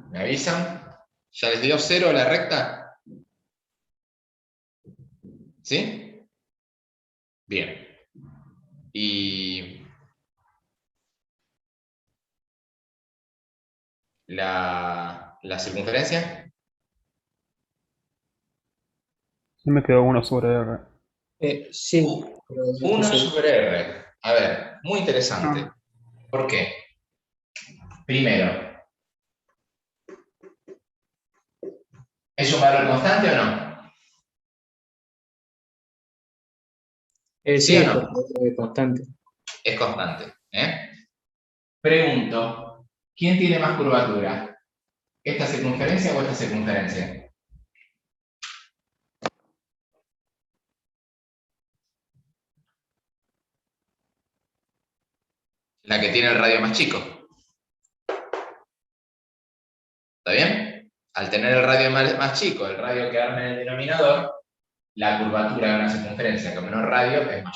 ¿Me avisan? ¿Ya les dio 0 la recta? ¿Sí? Bien. Y la circunferencia,
Sí me quedó 1 sobre R.
Sí, pero no
1
estoy seguro.
sobre R. A ver, muy interesante.
No.
¿Por qué? Primero, ¿es un valor constante o no? ¿Sí
Sí,
o
es
no?
constante.
Es constante. ¿Eh? Pregunto, ¿quién tiene más curvatura? ¿Esta circunferencia o esta circunferencia? La que tiene el radio más chico. ¿Está bien? Al tener el radio más chico, el radio que arma en el denominador, la curvatura de una circunferencia con menor radio es mayor.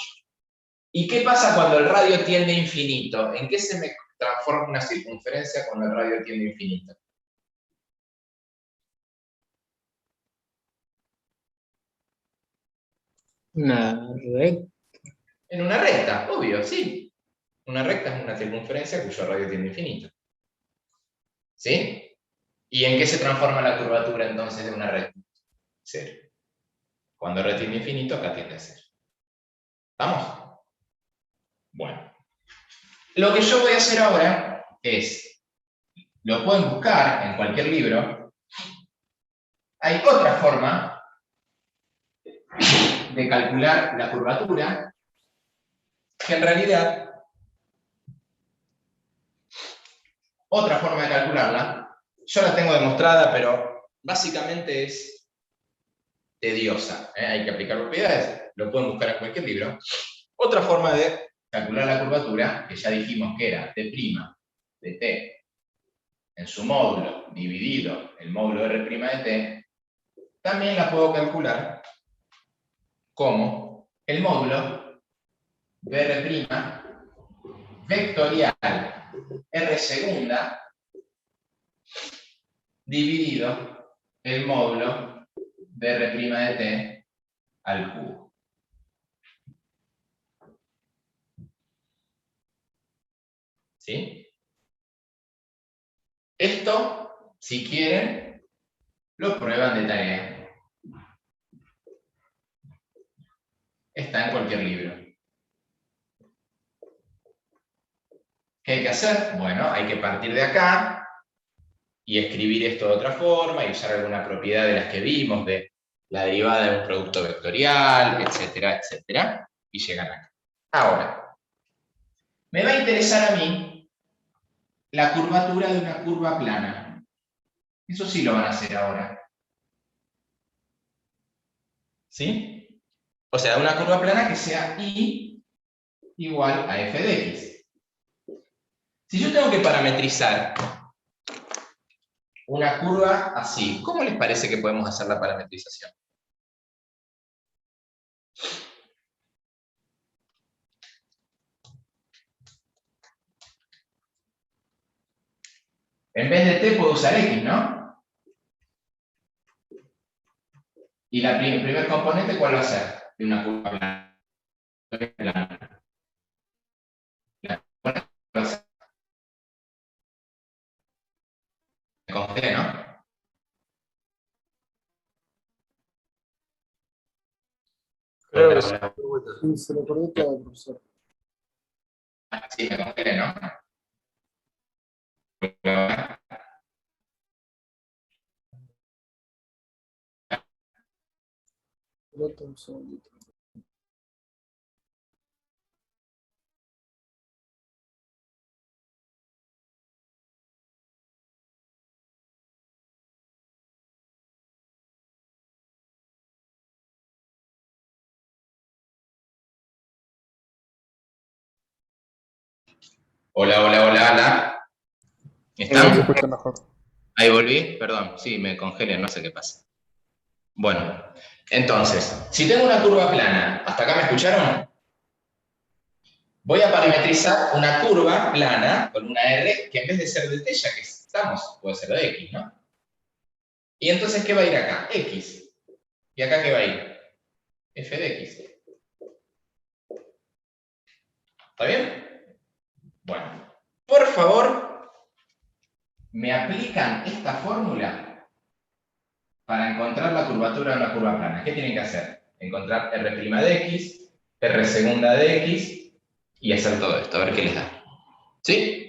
¿Y qué pasa cuando el radio tiende a infinito? ¿En qué se me transforma una circunferencia cuando el radio tiende a infinito?
Una red.
En una recta, obvio, sí. Una recta es una circunferencia cuyo radio tiende a infinito. ¿Sí? ¿Y en qué se transforma la curvatura entonces de una recta? Cero. Cuando r tiende a infinito, acá tiende a cero. ¿Estamos? Bueno. Lo que yo voy a hacer ahora es, lo pueden buscar en cualquier libro, hay otra forma de calcular la curvatura que en realidad, otra forma de calcularla, yo la tengo demostrada, pero básicamente es tediosa. Hay que aplicar propiedades, lo pueden buscar en cualquier libro. Otra forma de calcular la curvatura, que ya dijimos que era t' de t en su módulo dividido el módulo r' de t, también la puedo calcular como el módulo de r' vectorial r segunda dividido el módulo de r' de t al cubo. ¿Sí? Esto, si quieren, lo prueban de tarea. Está en cualquier libro. ¿Qué hay que hacer? Bueno, hay que partir de acá y escribir esto de otra forma y usar alguna propiedad de las que vimos, de la derivada de un producto vectorial, etcétera, etcétera, y llegan acá. Ahora, me va a interesar a mí la curvatura de una curva plana. Eso sí lo van a hacer ahora. ¿Sí? O sea, una curva plana que sea I igual a f de x. Si yo tengo que parametrizar una curva así, ¿cómo les parece que podemos hacer la parametrización? En vez de t puedo usar x, ¿no? Y el primer componente, ¿cuál va a ser? De una curva plana. La curva va a ser con t, ¿no?
Creo
Hola,
que sí.
hola.
Sí, se lo perdí todo, profesor.
Sí, me congelé, ¿no? Hola,
Pelota, un segundito.
hola, hola, hola.
Ahora se
¿Están?
escucha mejor.
Ahí volví, perdón, sí, me congelé, no sé qué pasa. Bueno, entonces, si tengo una curva plana, ¿hasta acá me escucharon? Voy a parametrizar una curva plana con una R que en vez de ser de t, ya que estamos, puede ser de x, ¿no? Y entonces, ¿qué va a ir acá? X. ¿Y acá qué va a ir? F de x. ¿Está bien? Bueno, por favor, me aplican esta fórmula para encontrar la curvatura de una curva plana. ¿Qué tienen que hacer? Encontrar R' de x, R segunda de x y hacer todo esto, a ver qué les da. ¿Sí?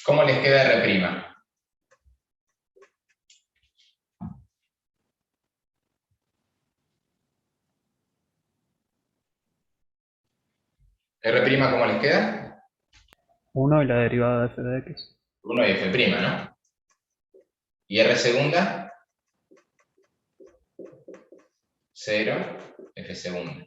¿Cómo les queda R'? ¿R' cómo les queda?
1 y la derivada de f de x.
1 y f', ¿no? ¿Y R segunda? 0, f segunda.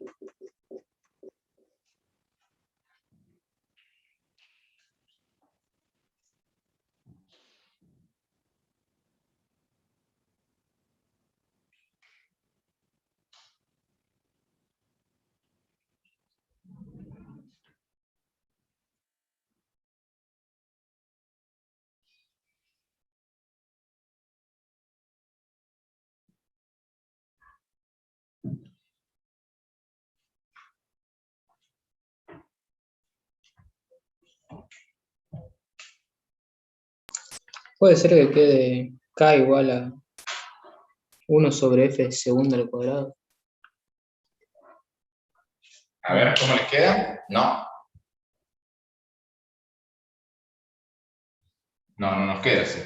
Puede ser que quede K igual a 1 sobre f segunda al cuadrado.
A ver, ¿cómo les queda? No. No, no nos queda así.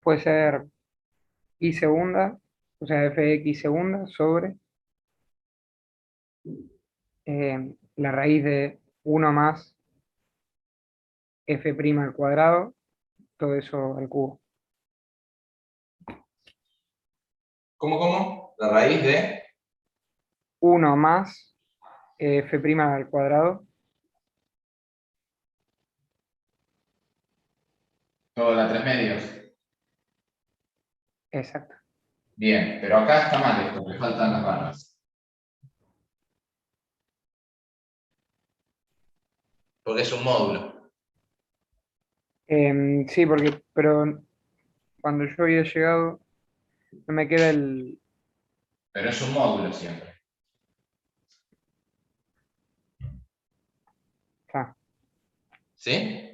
Puede ser y segunda, o sea, f de x segunda sobre la raíz de 1 más f' al cuadrado, todo eso al cubo.
¿Cómo? La raíz de...
1 más f' al cuadrado
Todo la 3 medios.
Exacto.
Bien, pero acá está mal esto, le faltan las barras. Porque es un módulo.
Sí, pero cuando yo había llegado, no me queda el...
Pero es un módulo siempre.
Ah,
¿Sí?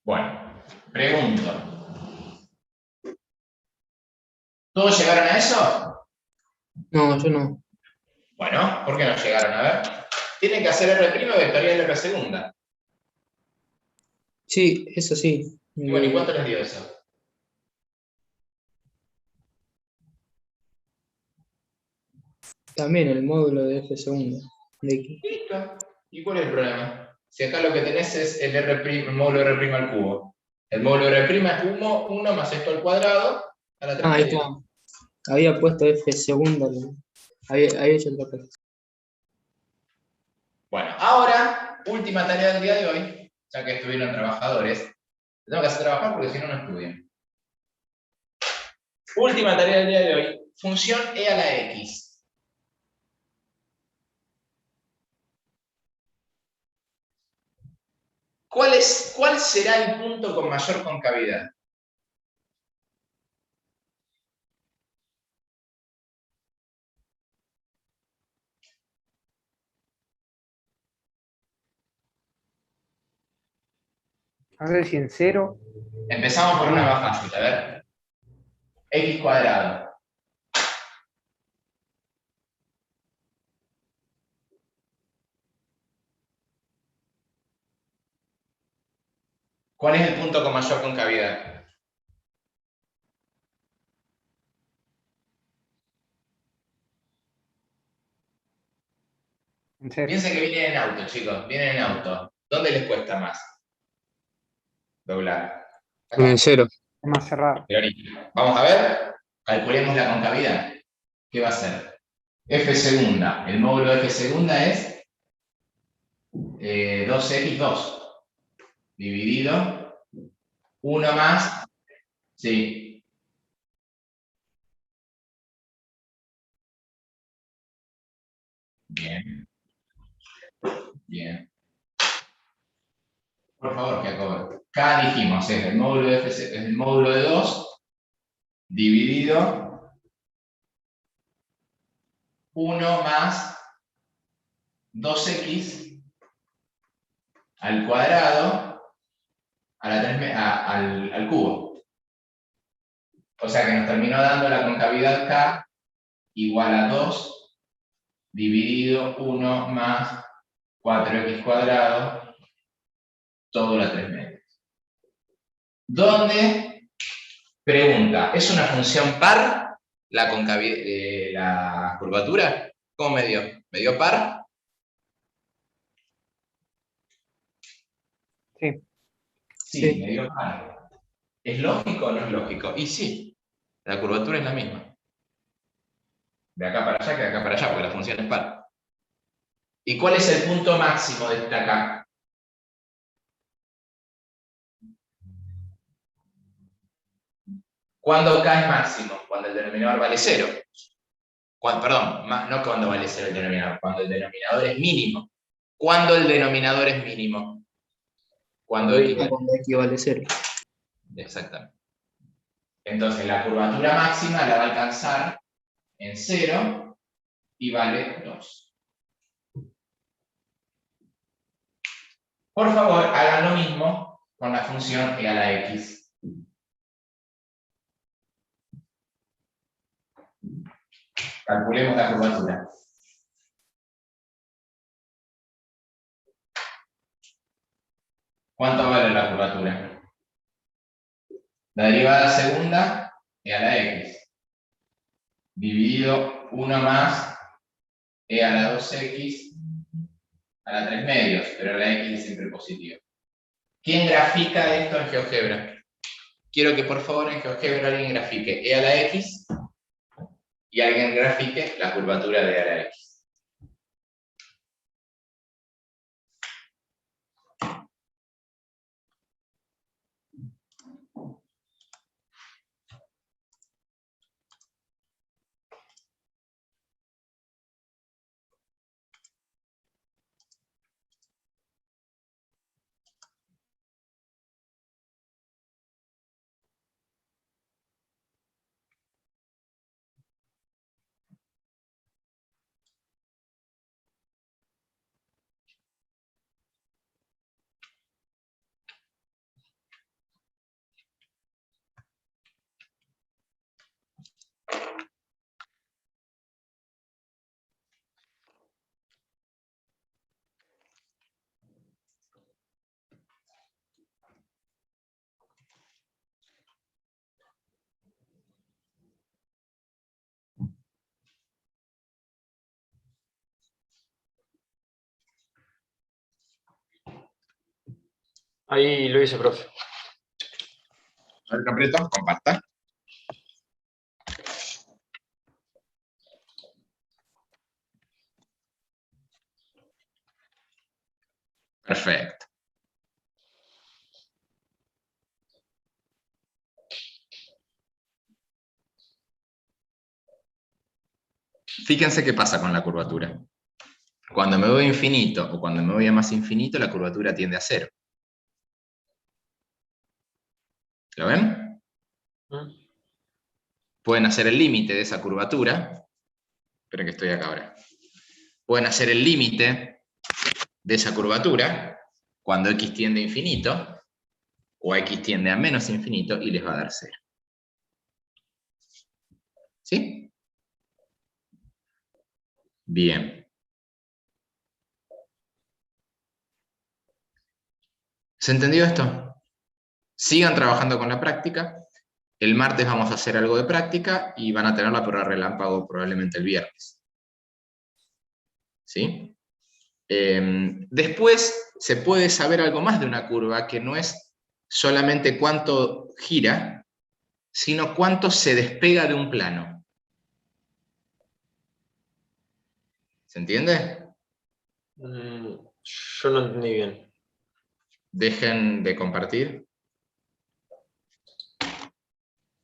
Bueno, pregunto. ¿Todos llegaron a eso?
No, yo no.
Bueno, ¿por qué no llegaron? A ver. Tienen que hacer R' vectorial R segunda.
Sí, eso sí.
Y bueno, ¿y cuánto les dio eso?
También el módulo de F segunda. De X.
Listo. ¿Y cuál es el problema? Si acá lo que tenés es el módulo R' al cubo. El módulo R' es 1 más esto al cuadrado a la 3
Ah, ahí
medios.
está. Había puesto F segunda. Había hecho otra cosa.
Bueno, ahora, última tarea del día de hoy, ya que estuvieron trabajadores. Tengo que hacer trabajar porque si no, no estudian. Última tarea del día de hoy. Función e a la x. ¿Cuál será el punto con mayor concavidad?
a ver si en cero.
Empezamos por una más fácil, a ver. X cuadrado. ¿Cuál es el punto con mayor concavidad?
En cero.
Piensen que vienen en auto, chicos. Vienen en auto. ¿Dónde les cuesta más? Doblar. Acá.
En cero.
Es más cerrado.
Teórico. Vamos a ver. Calculemos la concavidad. ¿Qué va a ser? F segunda. El módulo de F segunda es 2x2 dividido 1 más, sí. Bien. Bien. Por favor, Jacobo. K dijimos, es el módulo de F, es el módulo de 2 dividido 1 más 2x al cuadrado a la 3 al cubo. O sea que nos terminó dando la concavidad K igual a 2 dividido 1 más 4x cuadrado, todo a la 3 medios. ¿Dónde? Pregunta, ¿es una función par la curvatura? ¿Cómo me dio? ¿Me dio par?
Sí.
Sí, me dio par. ¿Es lógico o no es lógico? Y sí, la curvatura es la misma. De acá para allá que de acá para allá, porque la función es par. ¿Y cuál es el punto máximo de esta acá? ¿Cuándo K es máximo? Cuando el denominador vale 0. Perdón, no cuando vale 0 el denominador, cuando el denominador es mínimo. ¿Cuándo el denominador es mínimo? Cuando X
Vale 0.
Exactamente. Entonces la curvatura máxima la va a alcanzar en 0 y vale 2. Por favor, hagan lo mismo con la función e a la x. Calculemos la curvatura. ¿Cuánto vale la curvatura? La derivada segunda e a la x. Dividido 1 más e a la 2x a la 3 medios, pero la x es siempre positiva. ¿Quién grafica esto en GeoGebra? Quiero que por favor en GeoGebra alguien grafique e a la x y alguien grafique la curvatura de e a la x.
Ahí lo hice, profe.
A ver, lo aprieto, comparta. Perfecto. Fíjense qué pasa con la curvatura. Cuando me voy a infinito o cuando me voy a más infinito, la curvatura tiende a cero. ¿Lo ven? Pueden hacer el límite de esa curvatura. Esperen que estoy acá ahora. Pueden hacer el límite de esa curvatura cuando x tiende a infinito o x tiende a menos infinito y les va a dar cero. ¿Sí? Bien. ¿Se entendió esto? Sigan trabajando con la práctica. El martes vamos a hacer algo de práctica y van a tener la prueba relámpago probablemente el viernes. ¿Sí? Después se puede saber algo más de una curva que no es solamente cuánto gira, sino cuánto se despega de un plano. ¿Se entiende?
Yo no entendí bien.
Dejen de compartir.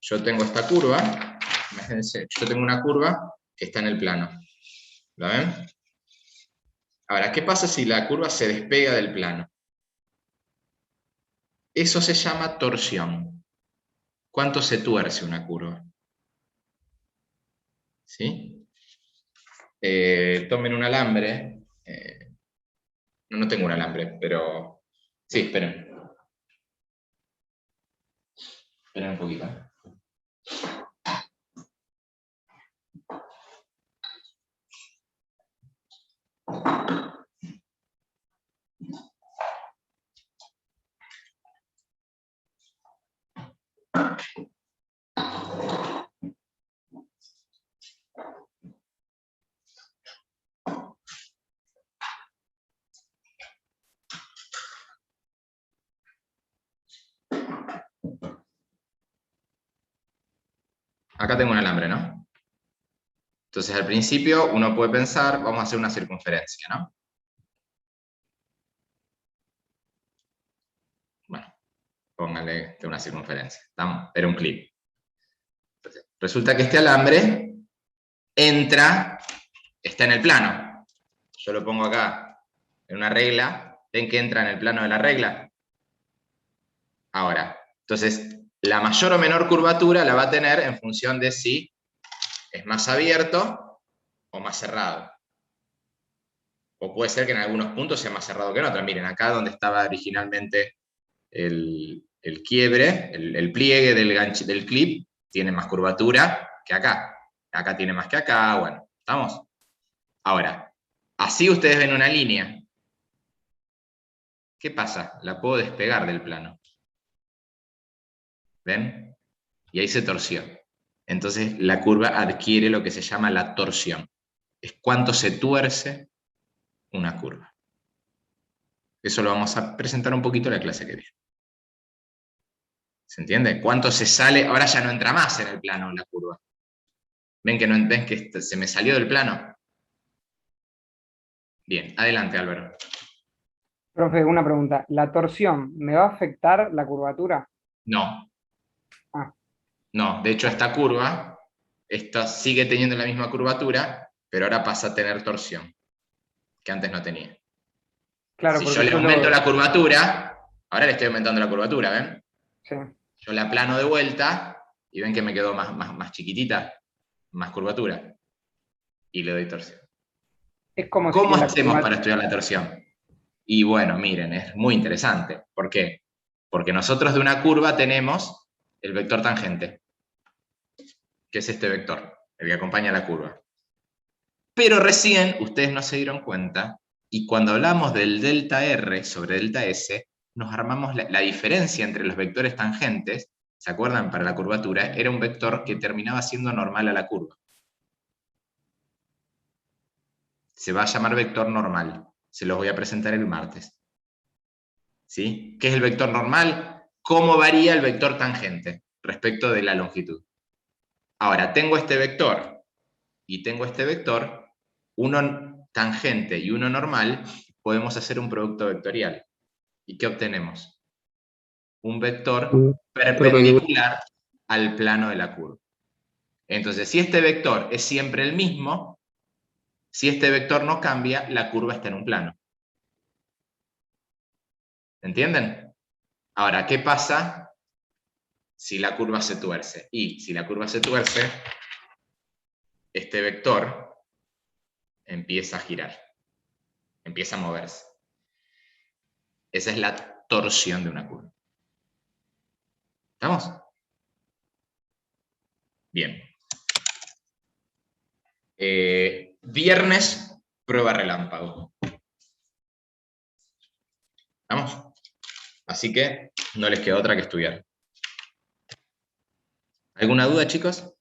Yo tengo esta curva, imagínense, yo tengo una curva que está en el plano. ¿La ven? Ahora, ¿qué pasa si la curva se despega del plano? Eso se llama torsión. ¿Cuánto se tuerce una curva? ¿Sí? Tomen un alambre. No tengo un alambre, pero... Sí, esperen. Esperen un poquito. Acá tengo un alambre, ¿no? Entonces al principio uno puede pensar, vamos a hacer una circunferencia, ¿no? Bueno, póngale de una circunferencia, ¿estamos? Era un clip. Entonces, resulta que este alambre está en el plano. Yo lo pongo acá en una regla, ¿ven que entra en el plano de la regla? Ahora, entonces, la mayor o menor curvatura la va a tener en función de si es más abierto o más cerrado. O puede ser que en algunos puntos sea más cerrado que en otros. Miren, acá donde estaba originalmente el quiebre, el pliegue del clip, tiene más curvatura que acá. Acá tiene más que acá, bueno, ¿estamos? Ahora, así ustedes ven una línea. ¿Qué pasa? La puedo despegar del plano. ¿Ven? Y ahí se torció. Entonces la curva adquiere lo que se llama la torsión. Es cuánto se tuerce una curva. Eso lo vamos a presentar un poquito en la clase que viene. ¿Se entiende? ¿Cuánto se sale? Ahora ya no entra más en el plano la curva. ¿Ven que se me salió del plano? Bien, adelante Álvaro.
Profe, una pregunta. ¿La torsión me va a afectar la curvatura?
No.
Ah.
No, de hecho esta curva, esta sigue teniendo la misma curvatura, pero ahora pasa a tener torsión, que antes no tenía.
Claro,
Si
porque
yo le aumento la curvatura, ahora le estoy aumentando la curvatura, ¿ven?
Sí.
Yo la aplano de vuelta y ven que me quedó más chiquitita, más curvatura. Y le doy torsión.
Es como
¿Cómo
si
hacemos para estudiar la torsión? Y bueno, miren, es muy interesante. ¿Por qué? Porque nosotros de una curva tenemos el vector tangente, que es este vector, el que acompaña la curva. Pero recién ustedes no se dieron cuenta, y cuando hablamos del delta R sobre delta S, nos armamos la diferencia entre los vectores tangentes, ¿se acuerdan? Para la curvatura, era un vector que terminaba siendo normal a la curva. Se va a llamar vector normal. Se los voy a presentar el martes. ¿Sí? ¿Qué es el vector normal? ¿Cómo varía el vector tangente respecto de la longitud? Ahora, tengo este vector y tengo este vector, uno tangente y uno normal, podemos hacer un producto vectorial. ¿Y qué obtenemos? Un vector perpendicular al plano de la curva. Entonces, si este vector es siempre el mismo, si este vector no cambia, la curva está en un plano. ¿Entienden? Ahora, ¿qué pasa si la curva se tuerce? Y si la curva se tuerce, este vector empieza a girar, empieza a moverse. Esa es la torsión de una curva. ¿Estamos? Bien. Viernes, prueba relámpago. ¿Estamos? Así que no les queda otra que estudiar. ¿Alguna duda, chicos?